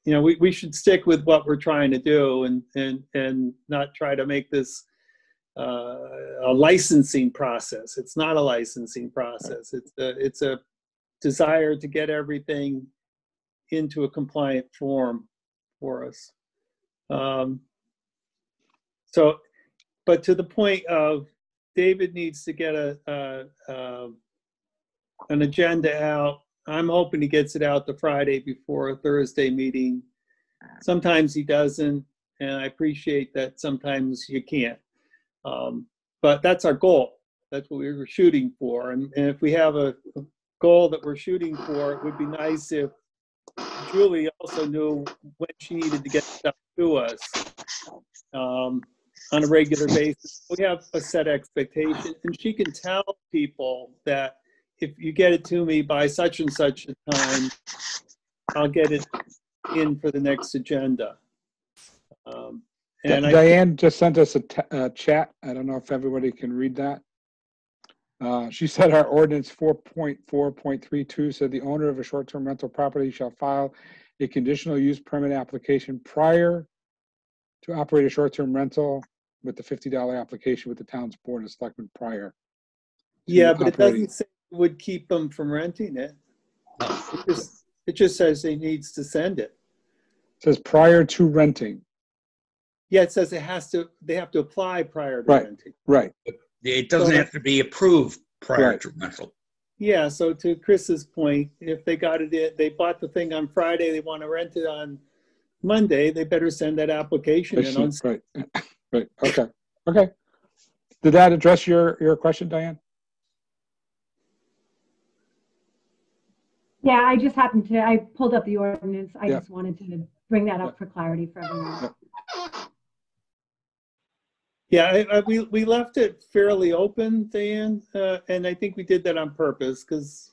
We should stick with what we're trying to do and not try to make this a licensing process. It's not a licensing process. It's a desire to get everything into a compliant form for us. But to the point of David needs to get an agenda out. I'm hoping he gets it out the Friday before a Thursday meeting. Sometimes he doesn't, and I appreciate that sometimes you can't. But that's our goal. That's what we were shooting for. And if we have a goal that we're shooting for, it would be nice if Julie also knew when she needed to get stuff to us on a regular basis. We have a set expectation, and she can tell people that if you get it to me by such and such a time, I'll get it in for the next agenda. And Diane just sent us a chat. I don't know if everybody can read that. She said our ordinance 4.4.32 said the owner of a short-term rental property shall file a conditional use permit application prior to operate a short-term rental with the $50 application with the town's board of selectmen prior. Yeah, but it doesn't say would keep them from renting it. It just says he needs to send it. says prior to renting. Yeah, it says they have to apply prior to Right. renting. Right. It doesn't So have to be approved prior Right. to rental. Yeah, so to Chris's point, if they got it in, they bought the thing on Friday, they want to rent it on Monday, they better send that application in on. Right. Right. Okay. Okay. Did that address your question, Diane? Yeah, I just happened to, I pulled up the ordinance. I Yeah. just wanted to bring that up for clarity for everyone. Yeah, we left it fairly open, Dan, and I think we did that on purpose because,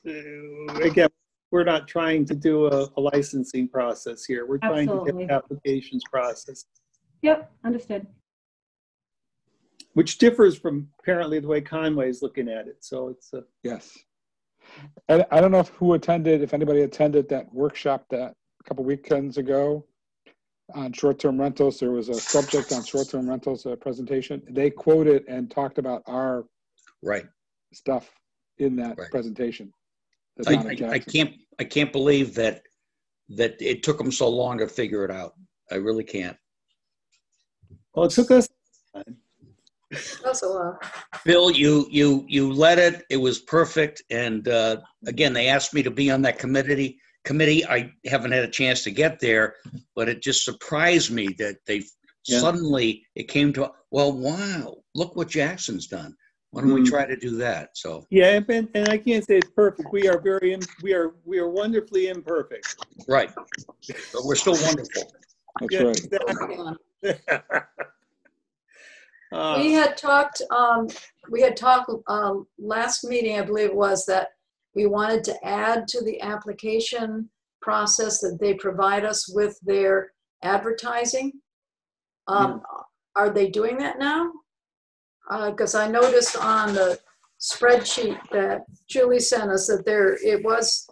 again, we're not trying to do a licensing process here. We're trying to Absolutely. get the applications process, Yep, understood. which differs from apparently the way Conway's looking at it. So it's a. Yes. I don't know if anybody attended that workshop that a couple weekends ago on short-term rentals. There was a subject on short-term rentals, a presentation. They quoted and talked about our Right. stuff in that Right. presentation. The town of I Jackson. can't believe that it took them so long to figure it out. I really can't. Well, it took us time. That's a lot. Bill, you led it. It was perfect. And again, they asked me to be on that committee. I haven't had a chance to get there, but it just surprised me that suddenly it came to, well, wow, look what Jackson's done. Why don't we try to do that? So Yeah, and I can't say it's perfect. We are we are wonderfully imperfect. right, but we're still wonderful. That's Yeah, right. exactly. We had talked last meeting, I believe it was, that we wanted to add to the application process that they provide us with their advertising. Are they doing that now? Because I noticed on the spreadsheet that Julie sent us that it was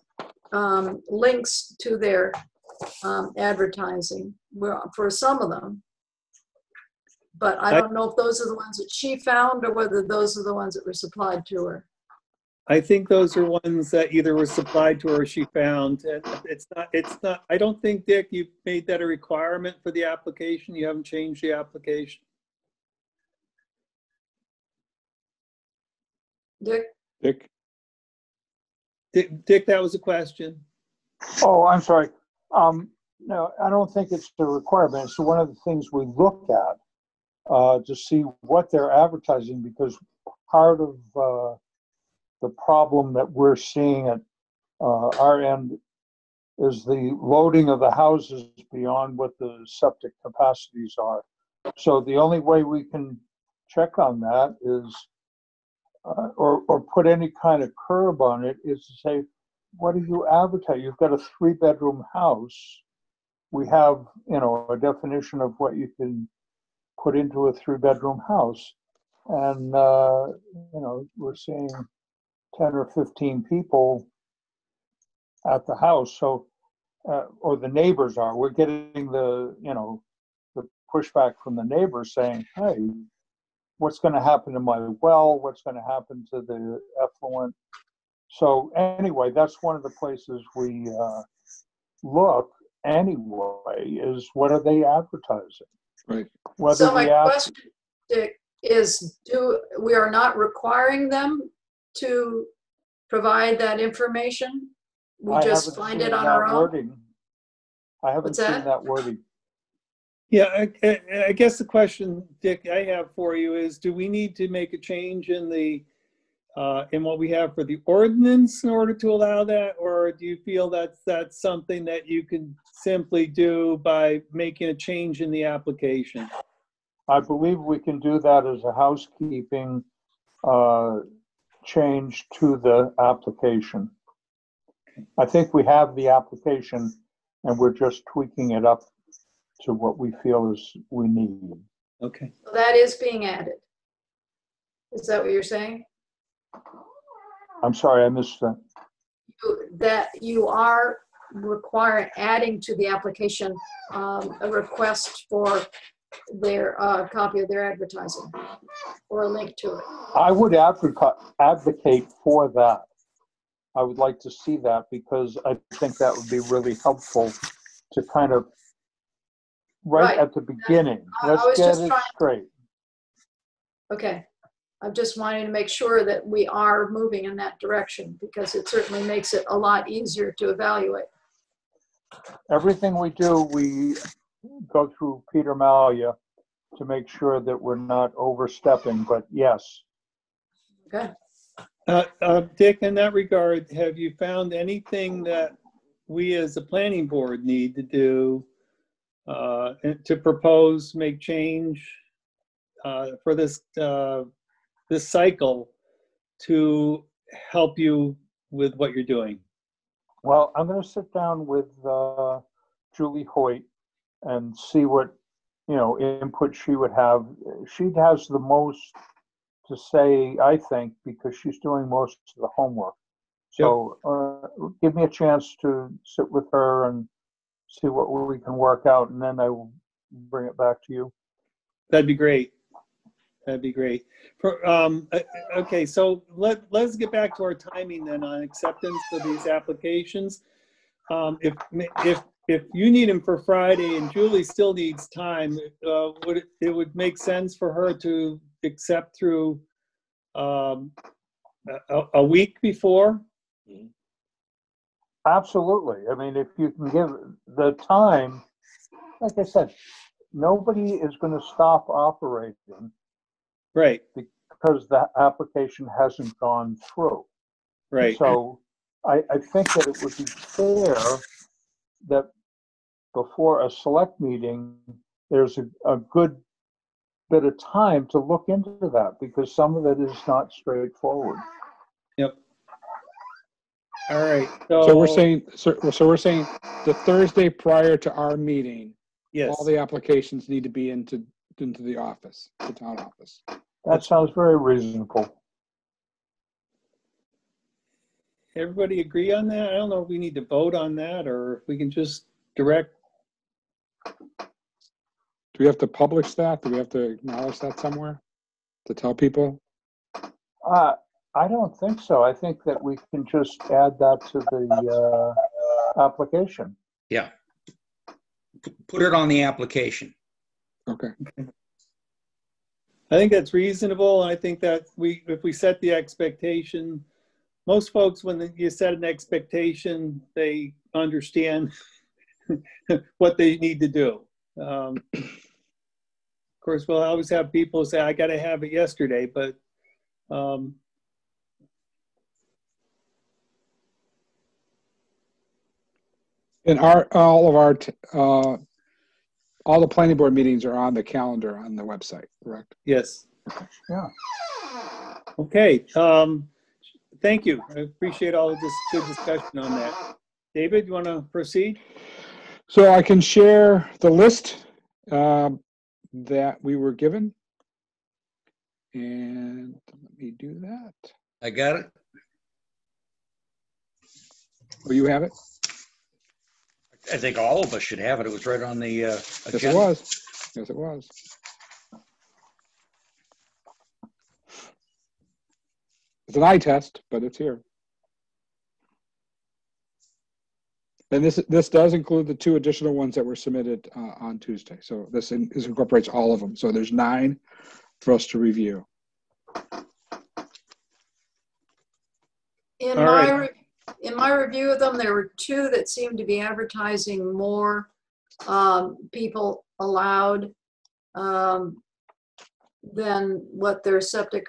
links to their advertising for some of them. But I don't know if those are the ones that she found or whether those are the ones that were supplied to her. I think those are ones that either were supplied to her or she found. And it's not, I don't think, Dick, you made that a requirement for the application. You haven't changed the application. Dick? Dick, that was a question. Oh, I'm sorry. No, I don't think it's a requirement. It's one of the things we look at to see what they're advertising, because part of the problem that we're seeing at our end is the loading of the houses beyond what the septic capacities are. So the only way we can check on that is, or put any kind of curb on it, is to say, what do you advertise? You've got a 3-bedroom house. We have, a definition of what you can put into a 3-bedroom house. And, we're seeing 10 or 15 people at the house. So, or the neighbors are. We're getting the pushback from the neighbors saying, hey, what's going to happen to my well? What's going to happen to the effluent? So anyway, that's one of the places we look anyway, is what are they advertising? Right. So my question, Dick, is we are not requiring them to provide that information? We just find it on our own? Wording. I haven't seen that wording. Yeah, I guess the question, Dick, I have for you is, do we need to make a change in what we have for the ordinance in order to allow that? Or do you feel that's something that you can simply do by making a change in the application? I believe we can do that as a housekeeping change to the application. I think we have the application and we're just tweaking it up to what we feel is we need. Okay. So that is being added. Is that what you're saying? I'm sorry, I missed that. That you are adding to the application a request for their copy of their advertising or a link to it. I would advocate for that. I would like to see that, because I think that would be really helpful to kind of right Right. at the beginning. I Let's was get just it trying- straight. Okay. I'm just wanting to make sure that we are moving in that direction because it certainly makes it a lot easier to evaluate. Everything we do, we go through Peter Malia to make sure that we're not overstepping, but yes. Okay. Dick, in that regard, have you found anything that we as a planning board need to do to propose, make change for this this cycle to help you with what you're doing? Well, I'm going to sit down with Julie Hoyt and see what, input she would have. She has the most to say, I think, because she's doing most of the homework. So give me a chance to sit with her and see what we can work out, and then I will bring it back to you. That'd be great. That'd be great. Okay, so let's get back to our timing then on acceptance of these applications. If you need them for Friday and Julie still needs time, it would make sense for her to accept through a week before? Absolutely. I mean, if you can give the time, like I said, nobody is going to stop operating. Right. Because the application hasn't gone through. Right. So I think that it would be fair that before a select meeting, there's a good bit of time to look into that because some of it is not straightforward. Yep. All right. So we're saying, so we're saying the Thursday prior to our meeting, yes, all the applications need to be into the office, the town office. That sounds very reasonable. Everybody agree on that? I don't know if we need to vote on that or if we can just direct. Do we have to publish that? Do we have to acknowledge that somewhere to tell people? I don't think so. I think that we can just add that to the application. Yeah. Put it on the application. Okay. I think that's reasonable. I think that if we set the expectation, most folks, when you set an expectation, they understand what they need to do. Of course, we'll always have people say, I got to have it yesterday, but and all the planning board meetings are on the calendar on the website, correct? Yes. Okay. Yeah. Okay. Thank you. I appreciate all of this good discussion on that. David, you want to proceed? So I can share the list that we were given. And let me do that. I got it. Oh, you have it? I think all of us should have it. It was right on the agenda. Yes, it was. Yes, it was. It's an eye test, but it's here. And this does include the 2 additional ones that were submitted on Tuesday. So this incorporates all of them. So there's 9 for us to review. In my review of them, there were 2 that seemed to be advertising more people allowed than what their septic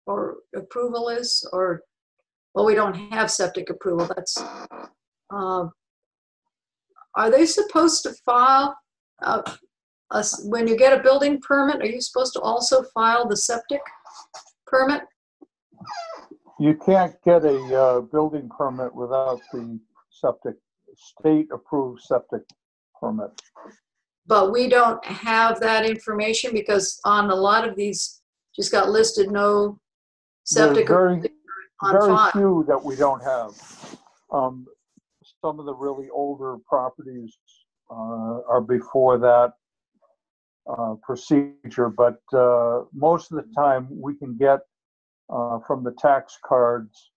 or approval is, or, well, we don't have septic approval. That's, are they supposed to file, when you get a building permit, are you supposed to also file the septic permit? You can't get a building permit without the state-approved septic permit. But we don't have that information because on a lot of these, just got listed no septic very file. few that we don't have. Some of the really older properties are before that procedure, but most of the time we can get from the tax cards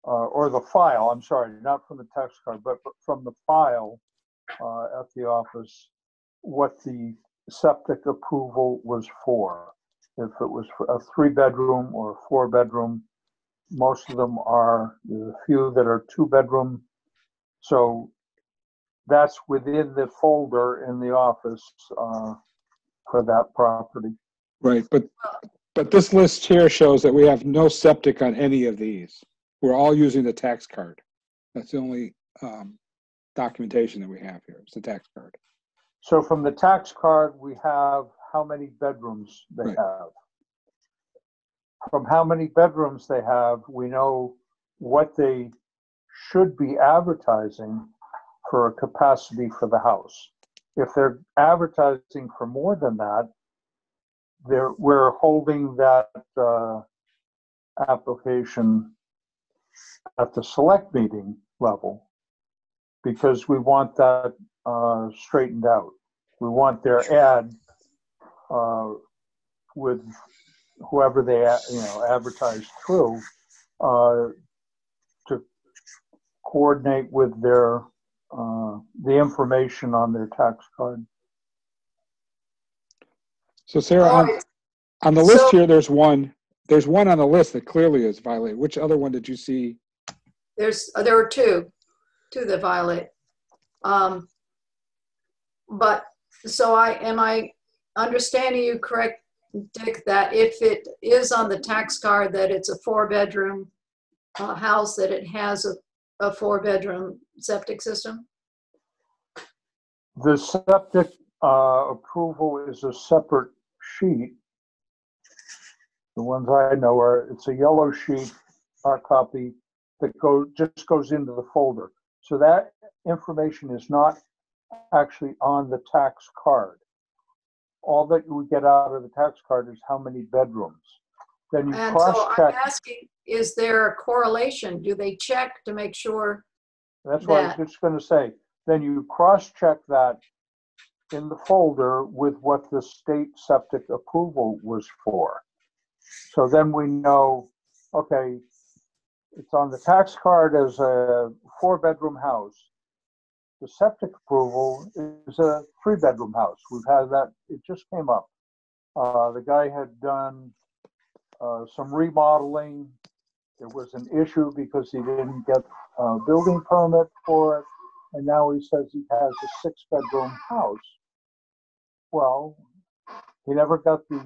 or the file, I'm sorry, not from the tax card, but from the file at the office, what the septic approval was for. If it was for a 3-bedroom or a 4-bedroom, most of them are, there's a few that are 2-bedroom. So that's within the folder in the office for that property. Right, but this list here shows that we have no septic on any of these. We're all using the tax card. That's the only documentation that we have here. It's the tax card. So from the tax card, we have how many bedrooms they Right. have. From how many bedrooms they have, we know what they should be advertising for a capacity for the house. If they're advertising for more than that, we're holding that application at the select meeting level because we want that straightened out. We want their ad with whoever they advertise through to coordinate with their the information on their tax card. So Sarah, on the list here, there's one on the list that clearly is violated. Which other one did you see? There are two that violate. But so am I understanding you correct, Dick, that if it is on the tax card that it's a 4-bedroom house, that it has a 4-bedroom septic system? The septic approval is a separate sheet. The ones I know it's a yellow sheet, hard copy, that just goes into the folder. So that information is not actually on the tax card. All that we get out of the tax card is how many bedrooms. Then you cross-check. So I'm asking, is there a correlation? Do they check to make sure? That's what I was just going to say. Then you cross-check that in the folder with what the state septic approval was for. So then we know, okay, it's on the tax card as a 4-bedroom house. The septic approval is a 3-bedroom house. We've had that, it just came up. The guy had done some remodeling. There was an issue because he didn't get a building permit for it. And now he says he has a 6-bedroom house. Well, he never got the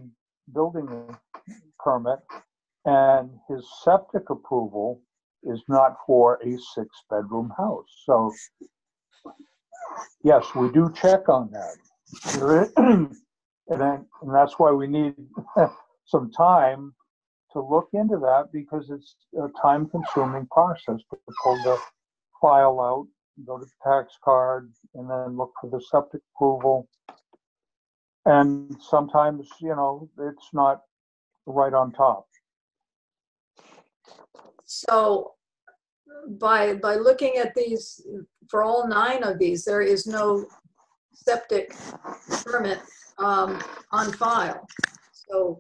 building permit, and his septic approval is not for a 6-bedroom house. So, yes, we do check on that. And that's why we need some time to look into that, because it's a time-consuming process to pull the file out, go to the tax card, and then look for the septic approval. And sometimes, it's not right on top. So by looking at these, for all 9 of these, there is no septic permit on file. So,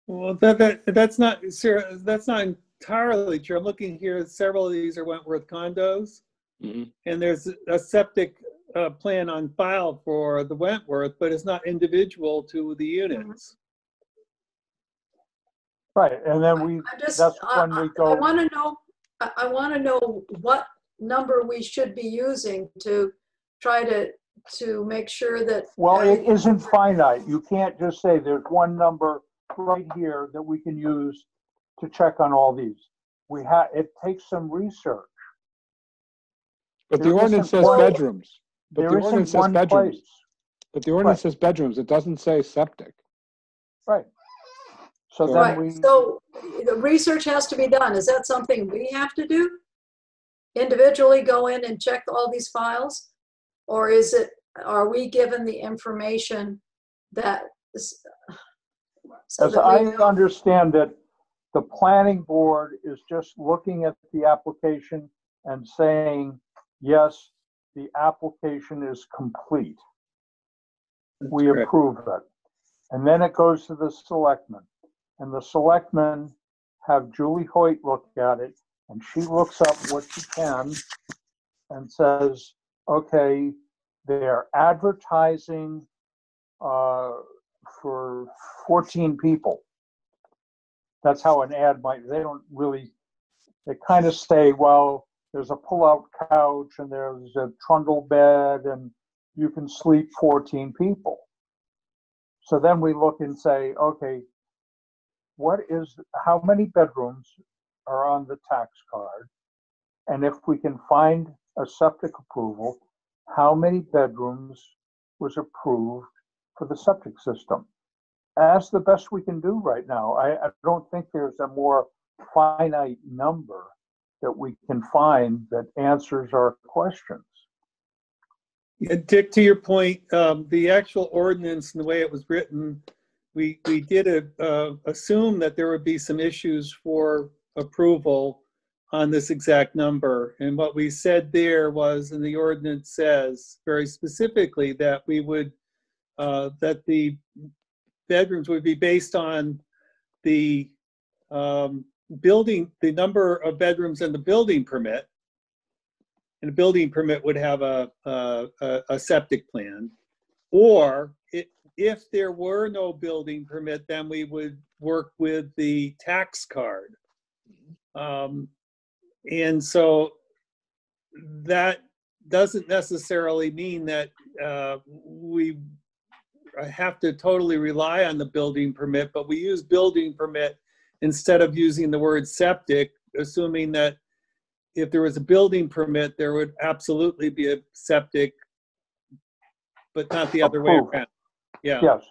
well, that's not, Sarah, that's not entirely true. I'm looking here, several of these are Wentworth condos, and there's a septic plan on file for the Wentworth, but it's not individual to the units. Right, and then when we go. I want to know what number we should be using to try to make sure that. Well, it isn't finite. You can't just say there's one number right here that we can use to check on all these. It takes some research. But the ordinance says bedrooms. But the ordinance says bedrooms. But the ordinance says bedrooms. It doesn't say septic. Right. So the research has to be done. Is that something we have to do? Individually go in and check all these files? Or are we given the information that as I understand it, the planning board is just looking at the application and saying, yes, the application is complete. We approve it. And then it goes to the selectmen. And the selectmen have Julie Hoyt look at it, and she looks up what she can and says, okay, they're advertising for 14 people. That's how an ad might, they don't really, they kind of say, well, there's a pull-out couch and there's a trundle bed and you can sleep 14 people. So then we look and say, okay, how many bedrooms are on the tax card? And if we can find a septic approval, how many bedrooms was approved for the septic system? That's the best we can do right now. I don't think there's a more finite number that we can find that answers our questions. Yeah, Dick, to your point, the actual ordinance and the way it was written, we did assume that there would be some issues for approval on this exact number. And what we said there was, and the ordinance says very specifically that we would, that the bedrooms would be based on the building, the number of bedrooms in the building permit. And a building permit would have a septic plan. Or if there were no building permit, then we would work with the tax card. And so that doesn't necessarily mean that we have to totally rely on the building permit, but we use building permit instead of using the word septic, assuming that if there was a building permit, there would absolutely be a septic, but not the other way around. Yeah. Yes.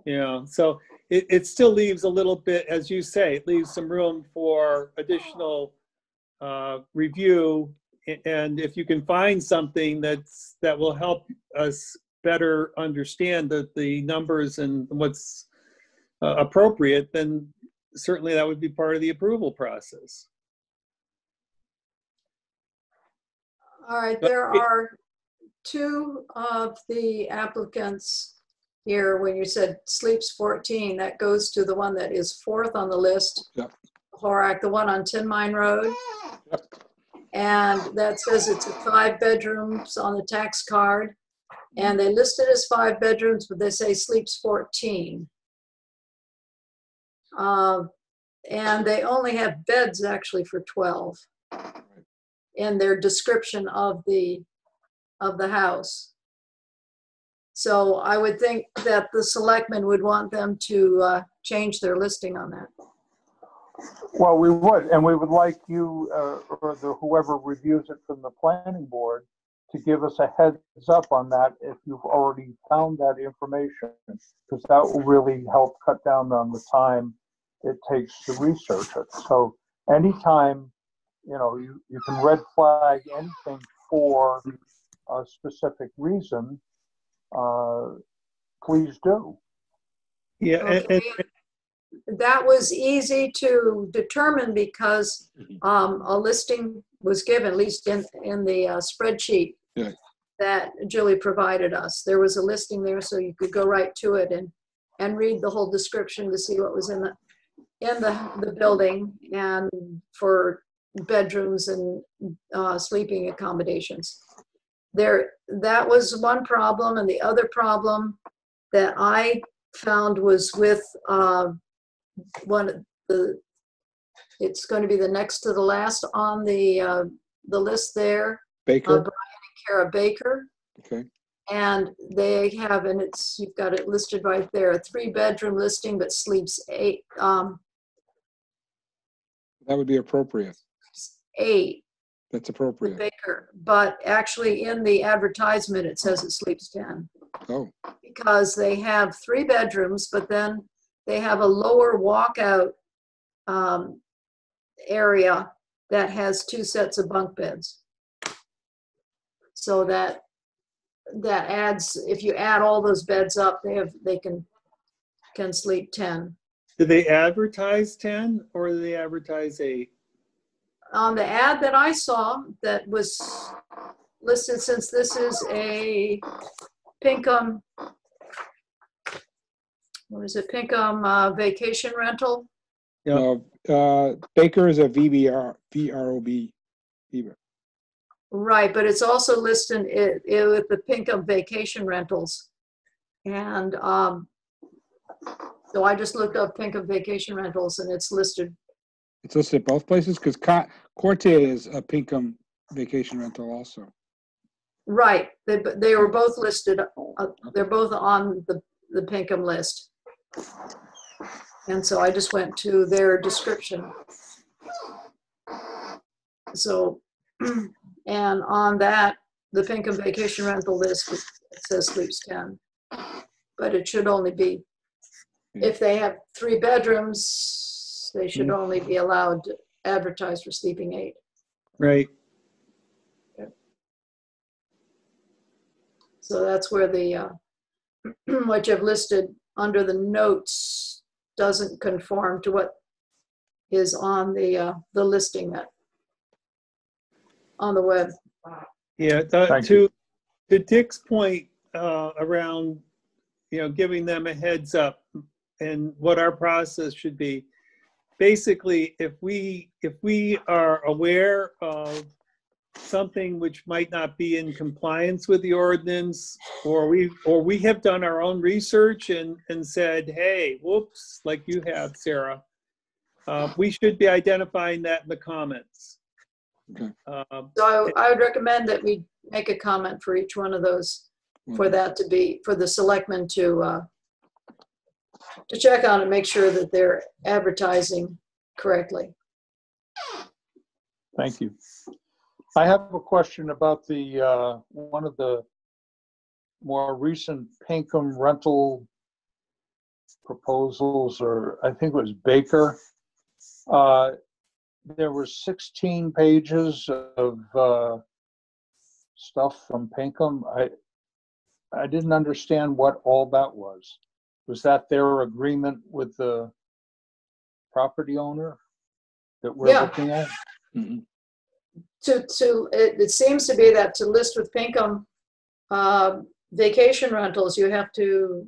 Yeah. So it still leaves a little bit, as you say, it leaves some room for additional review. And if you can find something that will help us better understand the numbers and what's appropriate, then certainly that would be part of the approval process. All right, there are two of the applicants here. When you said sleeps 14, that goes to the one that is fourth on the list. Yep. Horak, the one on Tin Mine Road. Yep. And that says it's 5 bedrooms on the tax card. And they listed as 5 bedrooms, but they say sleeps 14. And they only have beds actually for 12 in their description of the house. So I would think that the selectmen would want them to change their listing on that. Well, we would, and we would like you or whoever reviews it from the planning board to give us a heads up on that if you've already found that information, because that will really help cut down on the time it takes to research it. So anytime, you can red flag anything for a specific reason, please do. Yeah. Okay. That was easy to determine because a listing was given, at least in the spreadsheet that Julie provided us. There was a listing there, so you could go right to it and read the whole description to see what was in the building and for bedrooms and sleeping accommodations. That was one problem, and the other problem that I found was with it's going to be the next to the last on the list there. Baker. Brian and Kara Baker. Okay. And they have, and you've got it listed right there, a 3-bedroom listing, but sleeps 8. That would be appropriate. 8. That's appropriate. Baker, but actually in the advertisement it says it sleeps 10. Oh. Because they have 3 bedrooms, but then they have a lower walkout area that has 2 sets of bunk beds. So that adds, if you add all those beds up, they can sleep 10. Do they advertise 10 or do they advertise 8? On the ad that I saw that was listed, since this is a Pinkham, what is it, Pinkham vacation rental? Yeah. Baker is a VROB. Right, but it's also listed with the Pinkham vacation rentals. And so I just looked up Pinkham Vacation Rentals and it's listed. It's listed at both places because Corte is a Pinkham vacation rental also. Right, they were both listed, they're both on the Pinkham list. And so I just went to their description. So, and on that, the Pinkham vacation rental list, it says Sleeps 10. But it should only be, if they have 3 bedrooms, they should only be allowed to advertise for sleeping 8. Right. So that's where the, what you've listed under the notes doesn't conform to what is on the listing that on the web. Yeah, to Dick's point around, giving them a heads up and what our process should be. Basically, if we are aware of something which might not be in compliance with the ordinance, or we have done our own research and said, hey, whoops, like you have, Sarah, we should be identifying that in the comments. Okay. So I would recommend that we make a comment for each one of those, for that to be, for the selectmen to check on and make sure that they're advertising correctly. Thank you. I have a question about the one of the more recent Pinkham rental proposals, or I think it was Baker. There were 16 pages of stuff from Pinkham. I didn't understand what all that was. Was that their agreement with the property owner that we're looking at? Mm-hmm. It seems to be that to list with Pinkham vacation rentals, you have to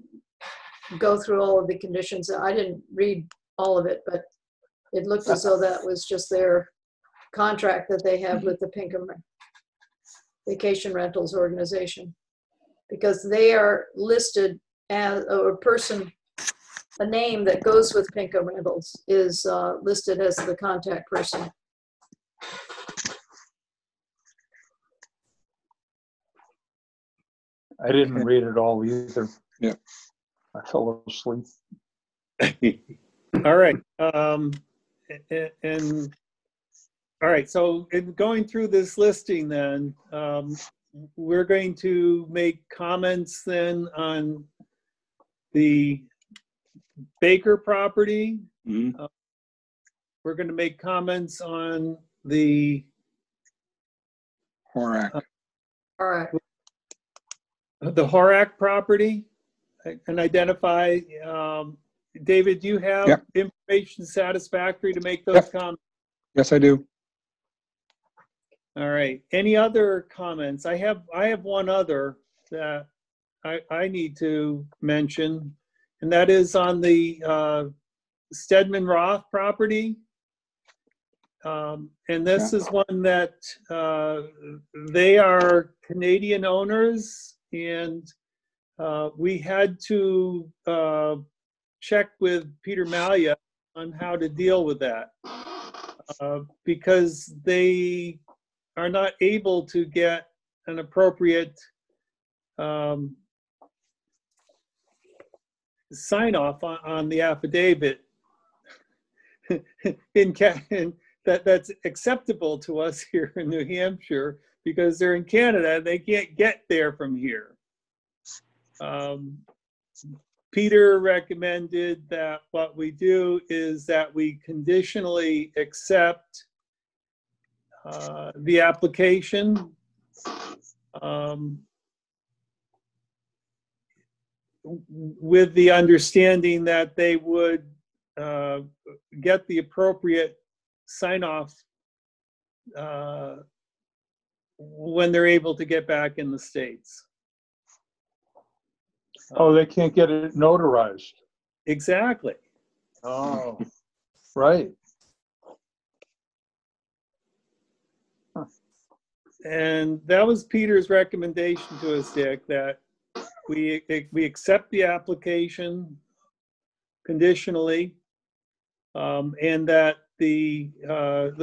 go through all of the conditions. I didn't read all of it, but it looked as though that was just their contract that they have with the Pinkham Vacation Rentals organization, because they are listed as a person, a name that goes with Pinkham Rentals is listed as the contact person. I didn't read it all either. Yeah. I fell asleep. All right. And all right, so in going through this listing then, we're going to make comments then on the Baker property. Mm-hmm. We're going to make comments on the Horak. All right. The Horak property, and identify. David, do you have information satisfactory to make those comments? Yes, I do. All right. Any other comments? I have one other that I need to mention, and that is on the Stedman Roth property. And this is one that they are Canadian owners, and we had to check with Peter Malia on how to deal with that because they are not able to get an appropriate sign off on the affidavit that's acceptable to us here in New Hampshire, because they're in Canada and they can't get there from here. Peter recommended that what we do is that we conditionally accept the application with the understanding that they would get the appropriate sign-off when they're able to get back in the States. Oh, they can't get it notarized. Exactly. Oh, right. And that was Peter's recommendation to us, Dick, that we accept the application conditionally, and that the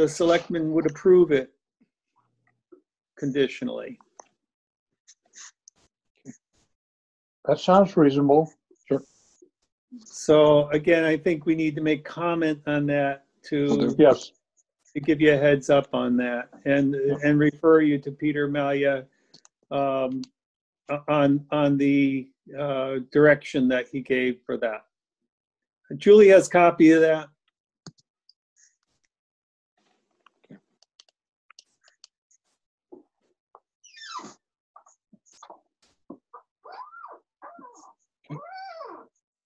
selectmen would approve it conditionally. That sounds reasonable. Sure. So again, I think we need to make comment on that to Yes. to give you a heads up on that, and refer you to Peter Malia on the direction that he gave for that. Julie has a copy of that.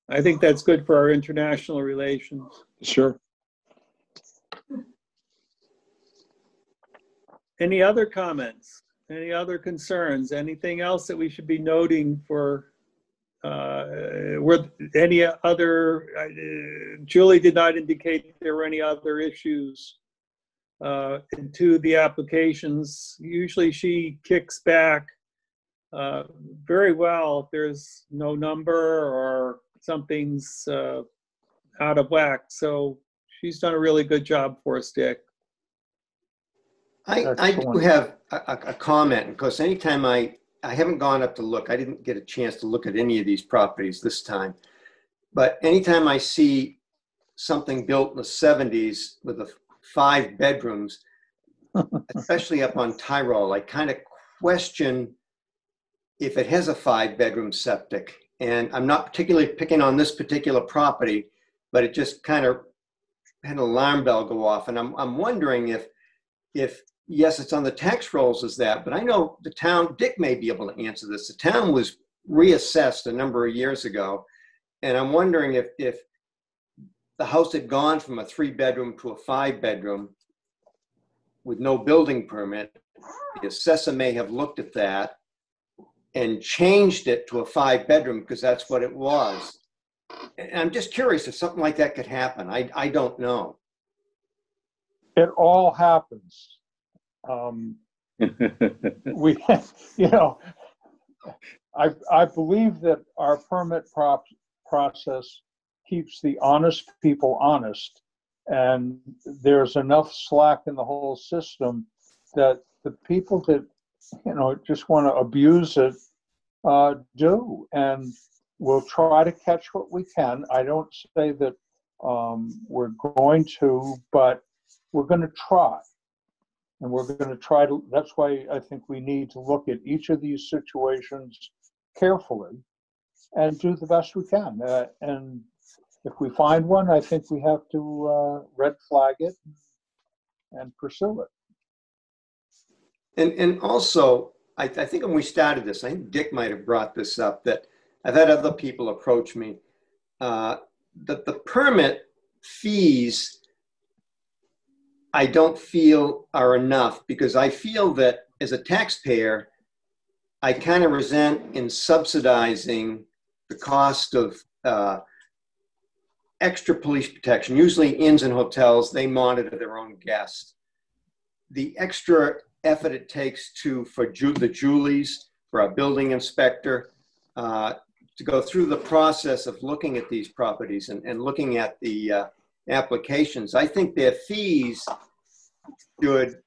I think that's good for our international relations. Sure. Any other comments? Any other concerns? Anything else that we should be noting for, were any other, Julie did not indicate there were any other issues to the applications. Usually she kicks back very well if there's no number or something's out of whack. So she's done a really good job for us, Dick. I do have a comment, because anytime I haven't gone up to look, I didn't get a chance to look at any of these properties this time, but anytime I see something built in the 70s with 5 bedrooms, especially up on Tyrol, I kind of question if it has a 5-bedroom septic. And I'm not particularly picking on this particular property, but it just kind of had an alarm bell go off. And I'm wondering if yes, it's on the tax rolls as that, but I know the town, Dick may be able to answer this. The town was reassessed a number of years ago. And I'm wondering if the house had gone from a 3-bedroom to a 5-bedroom with no building permit, the assessor may have looked at that and changed it to a 5-bedroom because that's what it was. And I'm just curious if something like that could happen. I don't know. It all happens. We, you know, I believe that our permit process keeps the honest people honest, and there's enough slack in the whole system that the people that, you know, just want to abuse it do, and we'll try to catch what we can. I don't say that we're going to, but we're going to try. And we're going to try to, that's why I think we need to look at each of these situations carefully and do the best we can. And if we find one, I think we have to red flag it and pursue it. And also, I think when we started this, I think Dick might have brought this up, that I've had other people approach me, that the permit fees I don't feel are enough, because I feel that as a taxpayer, I kind of resent in subsidizing the cost of extra police protection. Usually inns and hotels, they monitor their own guests. The extra effort it takes for the Julies, for our building inspector, to go through the process of looking at these properties and looking at the applications. I think their fees should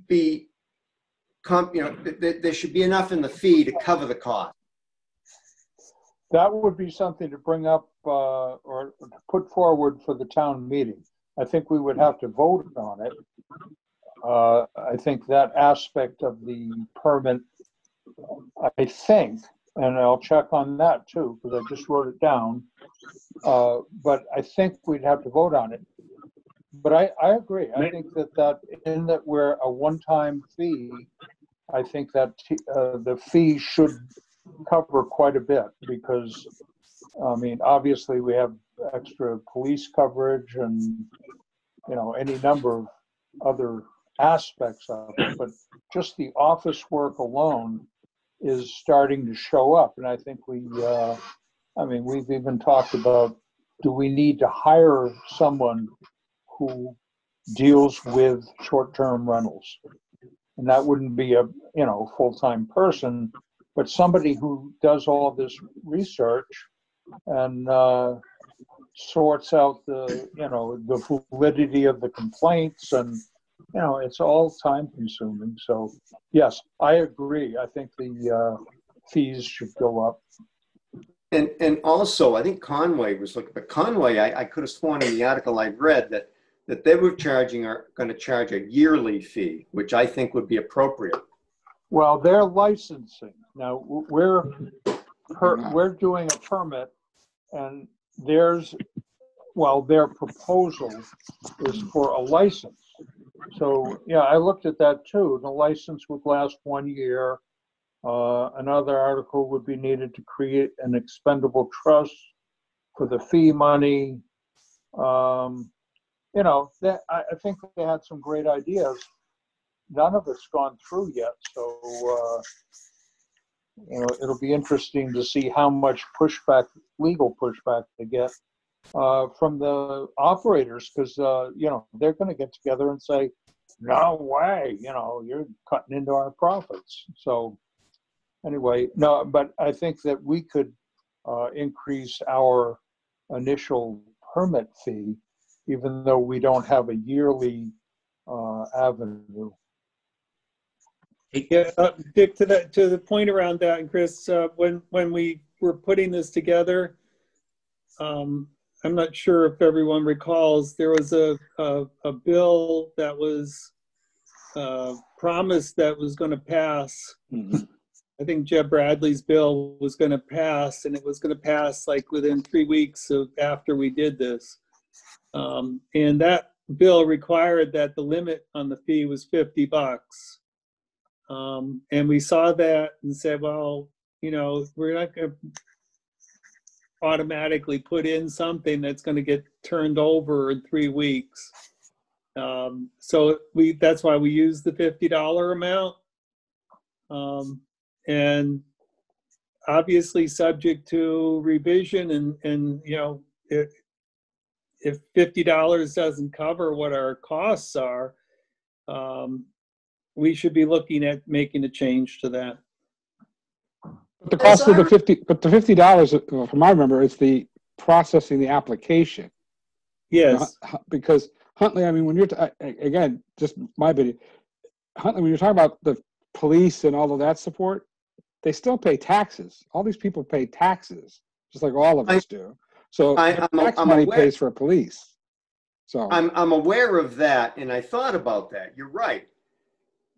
be, there should be enough in the fee to cover the cost. That would be something to bring up or put forward for the town meeting. I think we would have to vote on it. I think that aspect of the permit, I think, and I'll check on that too, because I just wrote it down. But I think we'd have to vote on it. But I agree. I think that in that we're a one-time fee, I think that the fee should cover quite a bit, because, I mean, obviously we have extra police coverage and, you know, any number of other aspects of it, but just the office work alone is starting to show up. And I think I mean, we've even talked about, do we need to hire someone who deals with short-term rentals? and that wouldn't be a, you know, full-time person, but somebody who does all this research and sorts out the, you know, the validity of the complaints, and, you know, it's all time consuming. So yes, I agree. I think the fees should go up. And also, I think Conway was looking, but Conway, I could have sworn in the article I've read that they were going to charge a yearly fee, which I think would be appropriate. Well, they're licensing. Now, we're doing a permit, and their proposal is for a license. So, yeah, I looked at that too. The license would last 1 year. Another article would be needed to create an expendable trust for the fee money. You know, I think they had some great ideas. None of it's gone through yet, so you know, it'll be interesting to see how much pushback, legal pushback, they get from the operators, because you know, they're going to get together and say, "No way, you know, you're cutting into our profits." So anyway, no, but I think that we could increase our initial permit fee, even though we don't have a yearly avenue. Yeah, Dick, to the point around that, and Chris, when we were putting this together, I'm not sure if everyone recalls, there was a bill that was promised that was going to pass. Mm-hmm. I think Jeb Bradley's bill was going to pass, and it was going to pass like within 3 weeks after we did this. And that bill required that the limit on the fee was $50. And we saw that and said, well, you know, we're not going to automatically put in something that's going to get turned over in 3 weeks. So that's why we used the $50 amount. And obviously subject to revision, and you know, if $50 doesn't cover what our costs are, we should be looking at making a change to that. But the cost of the $50, from I remember, is the processing the application. Yes. Because Huntley, I mean, when you're again, just my opinion, Huntley, when you're talking about the police and all of that support, they still pay taxes. All these people pay taxes, just like all of us do. So tax money pays for police. So I'm aware of that, and I thought about that. You're right.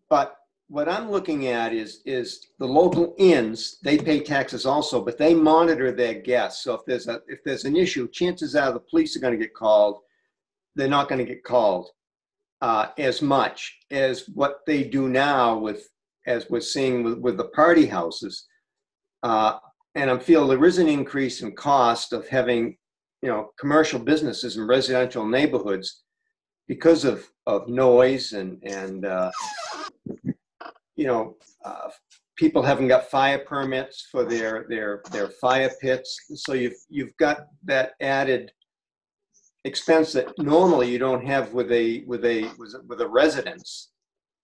But what I'm looking at is the local inns, they pay taxes also, but they monitor their guests. So if there's an issue, chances are the police are going to get called. They're not going to get called as much as what they do now as we're seeing with the party houses. And I feel there is an increase in cost of having, you know, commercial businesses in residential neighborhoods because of noise and you know, people haven't got fire permits for their fire pits. So you've got that added expense that normally you don't have with a residence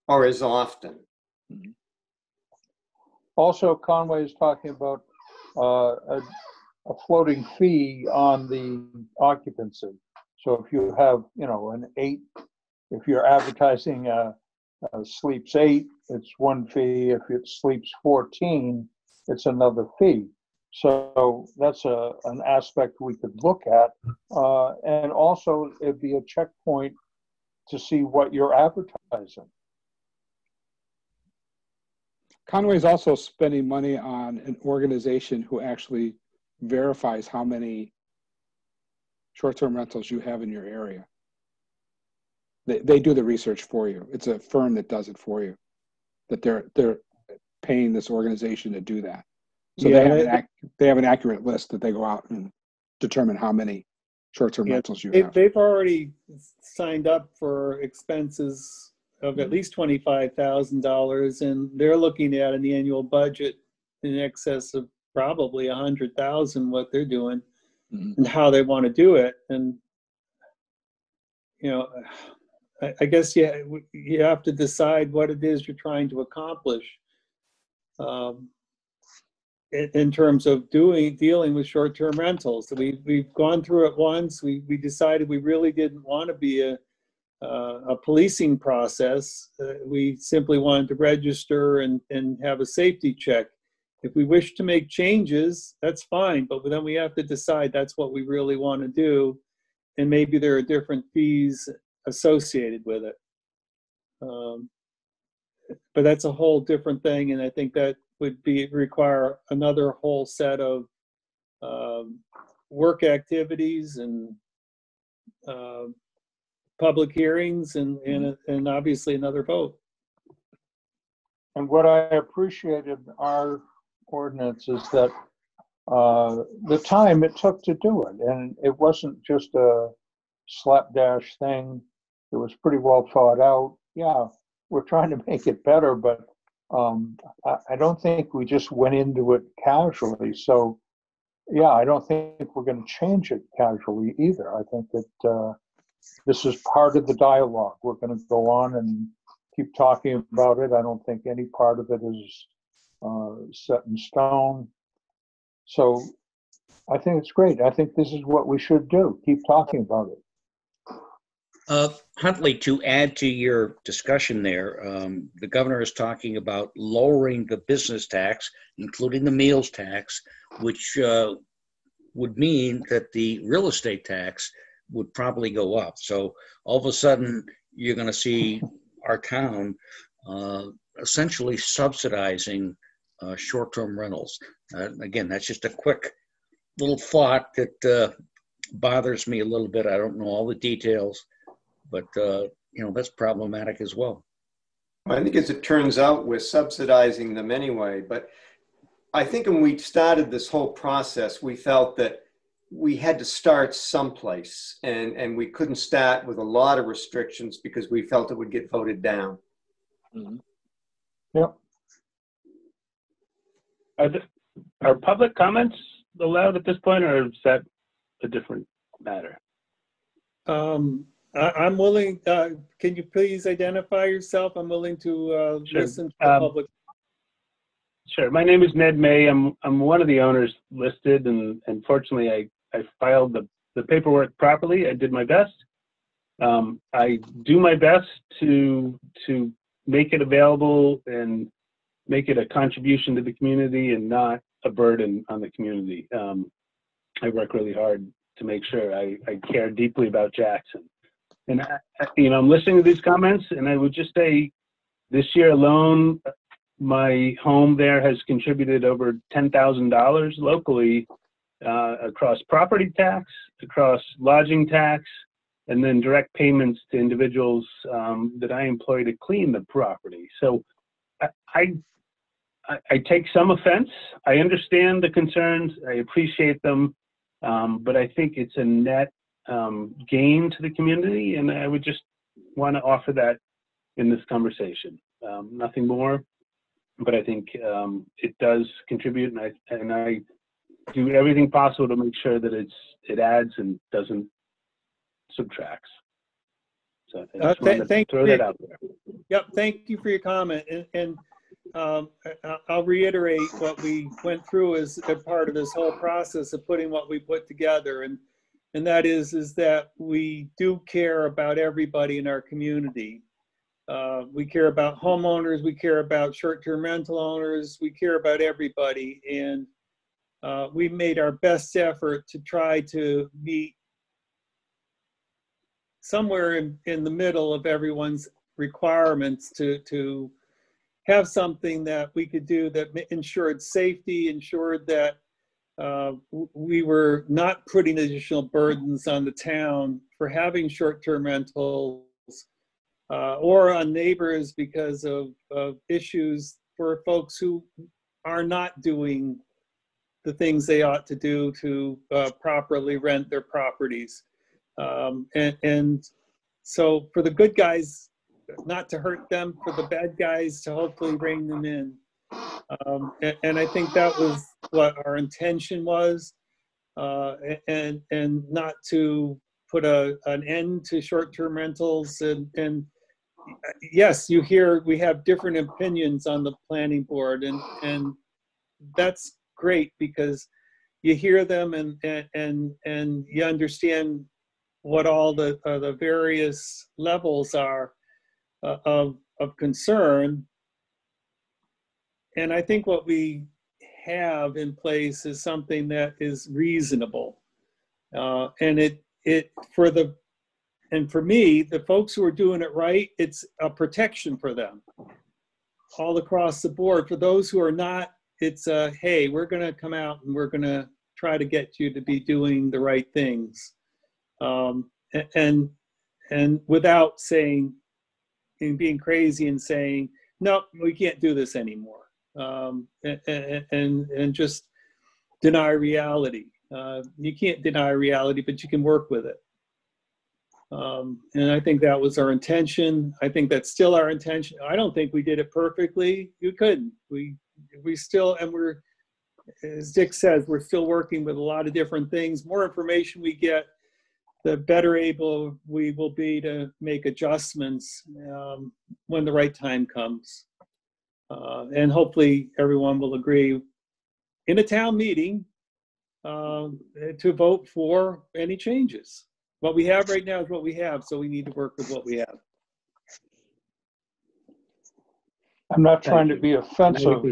or as often. Also, Conway is talking about a floating fee on the occupancy. So if you have, you know, if you're advertising sleeps 8, it's one fee. If it sleeps 14, it's another fee. So that's an aspect we could look at. And also it'd be a checkpoint to see what you're advertising. Conway's also spending money on an organization who actually verifies how many short-term rentals you have in your area. They do the research for you. It's a firm that does it for you. That they're paying this organization to do that. So yeah, they have an accurate list that they go out and determine how many short-term rentals you have. They've already signed up for expenses of at least $25,000, and they're looking at an annual budget in excess of probably $100,000. What they're doing and how they want to do it, and you know, I guess you have to decide what it is you're trying to accomplish in terms of dealing with short-term rentals. We've gone through it once. We decided we really didn't want to be a policing process. We simply wanted to register and have a safety check. If we wish to make changes, that's fine, but then we have to decide that's what we really want to do, and maybe there are different fees associated with it. But that's a whole different thing, and I think that would require another whole set of work activities and public hearings and obviously another vote. And what I appreciated in our ordinance is that the time it took to do it, and it wasn't just a slapdash thing. It was pretty well thought out. Yeah, we're trying to make it better, but I don't think we just went into it casually. So yeah, I don't think we're going to change it casually either. I think that this is part of the dialogue. We're going to go on and keep talking about it. I don't think any part of it is set in stone. So I think it's great. I think this is what we should do. Keep talking about it. Huntley, to add to your discussion there, the governor is talking about lowering the business tax, including the meals tax, which would mean that the real estate tax would probably go up. So all of a sudden, you're going to see our town essentially subsidizing short-term rentals. Again, that's just a quick little thought that bothers me a little bit. I don't know all the details, but that's problematic as well. I think as it turns out, we're subsidizing them anyway. But I think when we started this whole process, we felt that we had to start someplace, and we couldn't start with a lot of restrictions because we felt it would get voted down. Mm-hmm. Yep. Are public comments allowed at this point, or is that a different matter? I'm willing, can you please identify yourself? I'm willing to Sure. listen to the public. Sure. My name is Ned May. I'm one of the owners listed, and fortunately I filed the paperwork properly. I did my best. I do my best to make it available and make it a contribution to the community and not a burden on the community. I work really hard to make sure I care deeply about Jackson. And I'm listening to these comments, and I would just say this year alone, my home there has contributed over $10,000 locally across property tax, across lodging tax, and then direct payments to individuals that I employ to clean the property. So I take some offense. I understand the concerns. I appreciate them. But I think it's a net gain to the community, and I would just want to offer that in this conversation. Nothing more, but I think it does contribute, and I do everything possible to make sure that it adds and doesn't subtracts. So I just wanted to throw that out there. Yep, thank you for your comment, and I'll reiterate what we went through as a part of this whole process of putting what we put together, and that is that we do care about everybody in our community. We care about homeowners, we care about short-term rental owners, we care about everybody, and we made our best effort to try to meet somewhere in the middle of everyone's requirements to have something that we could do that ensured safety, ensured that we were not putting additional burdens on the town for having short-term rentals or on neighbors because of issues for folks who are not doing the things they ought to do to properly rent their properties. And so for the good guys, not to hurt them, for the bad guys to hopefully rein them in. And I think that was what our intention was, and not to put an end to short-term rentals. And yes, you hear we have different opinions on the planning board, and that's great because you hear them and you understand what all the various levels are of concern. And I think what we have in place is something that is reasonable. And for me, the folks who are doing it right, it's a protection for them all across the board. For those who are not, it's hey, we're going to come out and we're going to try to get you to be doing the right things. And without saying, and being crazy and saying, no, we can't do this anymore. And just deny reality. You can't deny reality, but you can work with it. And I think that was our intention. I think that's still our intention. I don't think we did it perfectly. You couldn't. We still, and we're, as Dick says, we're still working with a lot of different things. More information we get, the better able we will be to make adjustments when the right time comes. And hopefully everyone will agree in a town meeting to vote for any changes. What we have right now is what we have, so we need to work with what we have. I'm not trying to be offensive,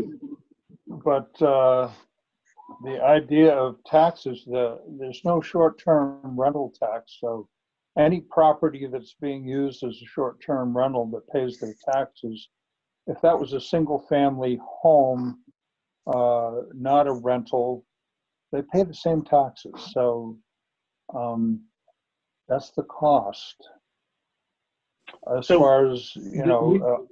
but the idea of taxes, there's no short-term rental tax, so any property that's being used as a short-term rental that pays their taxes, if that was a single-family home, not a rental, they pay the same taxes. So that's the cost. As far as, you know,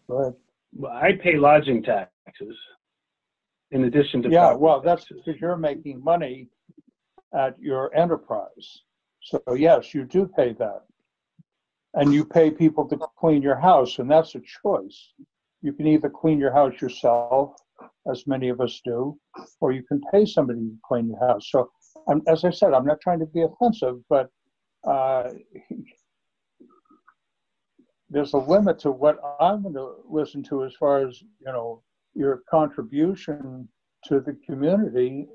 go ahead. Well, I pay lodging taxes in addition to well, that's because you're making money at your enterprise. So yes, you do pay that. And you pay people to clean your house, and that's a choice. You can either clean your house yourself, as many of us do, or you can pay somebody to clean your house. So as I said, I'm not trying to be offensive, but there's a limit to what I'm going to listen to as far as, you know, your contribution to the community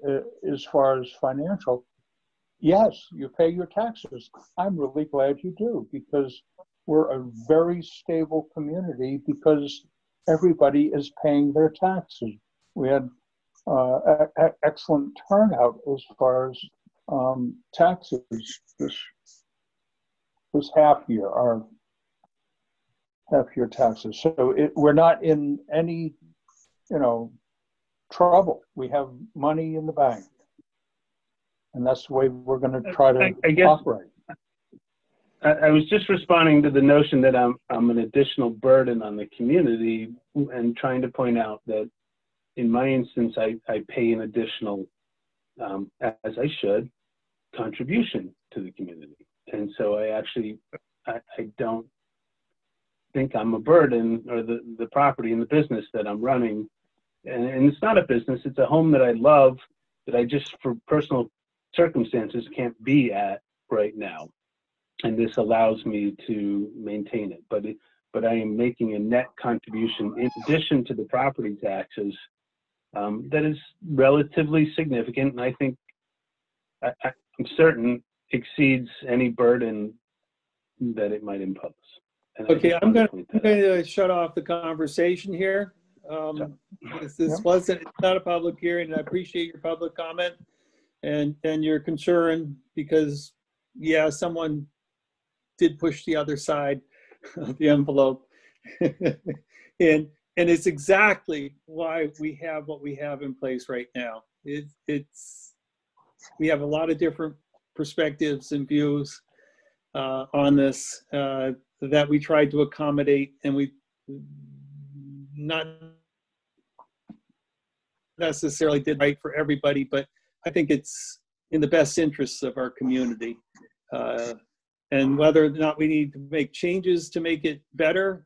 as far as financial. Yes, you pay your taxes. I'm really glad you do, because we're a very stable community because everybody is paying their taxes. We had excellent turnout as far as taxes this half year, our half-year taxes. So we're not in any, you know, trouble. We have money in the bank. And that's the way we're going to try to operate. I was just responding to the notion that I'm an additional burden on the community, and trying to point out that in my instance, I pay an additional, as I should, contribution to the community. And so I don't think I'm a burden, or the property and the business that I'm running. And it's not a business, it's a home that I love, that I just, for personal circumstances, can't be at right now. And this allows me to maintain it. But I am making a net contribution in addition to the property taxes that is relatively significant, and I think I'm certain exceeds any burden that it might impose. And okay, I'm going to shut off the conversation here. This wasn't, it's not a public hearing, and I appreciate your public comment and your concern, because yeah, someone did push the other side of the envelope. and it's exactly why we have what we have in place right now. We have a lot of different perspectives and views on this that we tried to accommodate, and we not necessarily did right for everybody, but I think it's in the best interests of our community. And whether or not we need to make changes to make it better,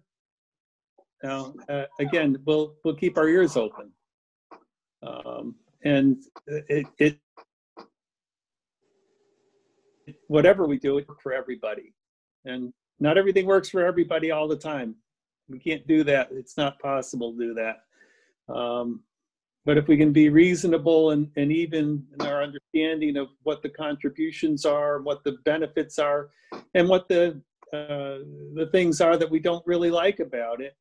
again, we'll keep our ears open. whatever we do, it works for everybody. And not everything works for everybody all the time. We can't do that. It's not possible to do that. But if we can be reasonable and even in our understanding of what the contributions are, what the benefits are, and what the things are that we don't really like about it,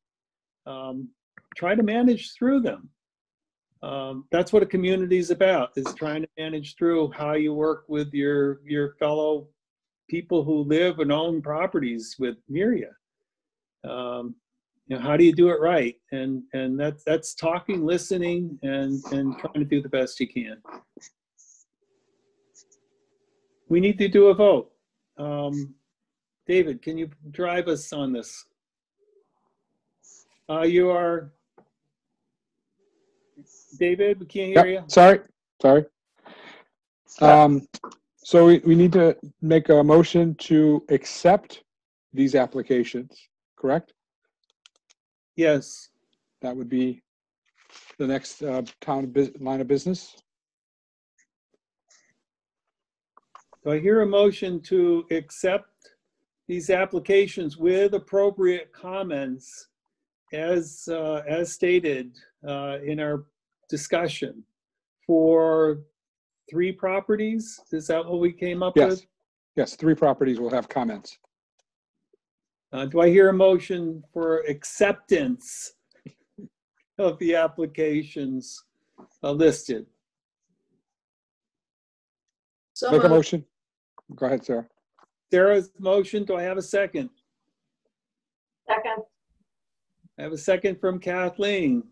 try to manage through them. That's what a community is about, is trying to manage through how you work with your fellow people who live and own properties with Myria. You know, how do you do it right? And that's talking, listening, and trying to do the best you can. We need to do a vote. David, can you drive us on this? You are, David, we can't hear you. Sorry. So we need to make a motion to accept these applications, correct? Yes. That would be the next line of business. Do I hear a motion to accept these applications with appropriate comments as stated in our discussion for 3 properties? Is that what we came up with? Yes, 3 properties will have comments. Do I hear a motion for acceptance of the applications listed? So Make a moved. motion. Go ahead, Sarah. Sarah's motion. Do I have a second? Second. I have a second from Kathleen.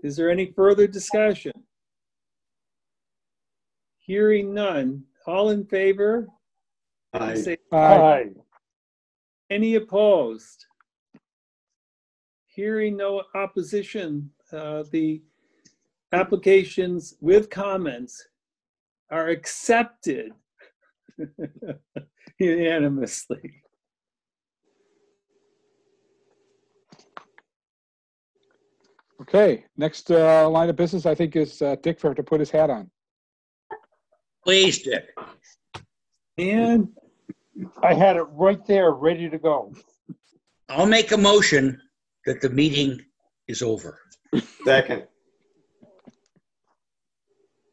Is there any further discussion? Hearing none. All in favor? Aye. Say Aye. any opposed? Hearing no opposition, the applications with comments are accepted unanimously. Okay, next line of business, I think, is Dick for to put his hat on. Please, Dick. And I had it right there, ready to go. I'll make a motion that the meeting is over. Second.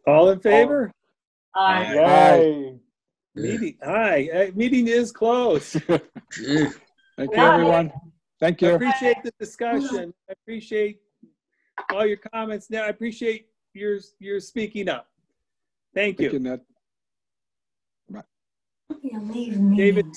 all in favor? Aye. Yay. Meeting is closed. Thank you, everyone. Thank I you. appreciate the discussion. I appreciate all your comments. Now, I appreciate your speaking up. Thank Thank you, you. Ned. You leave me. David,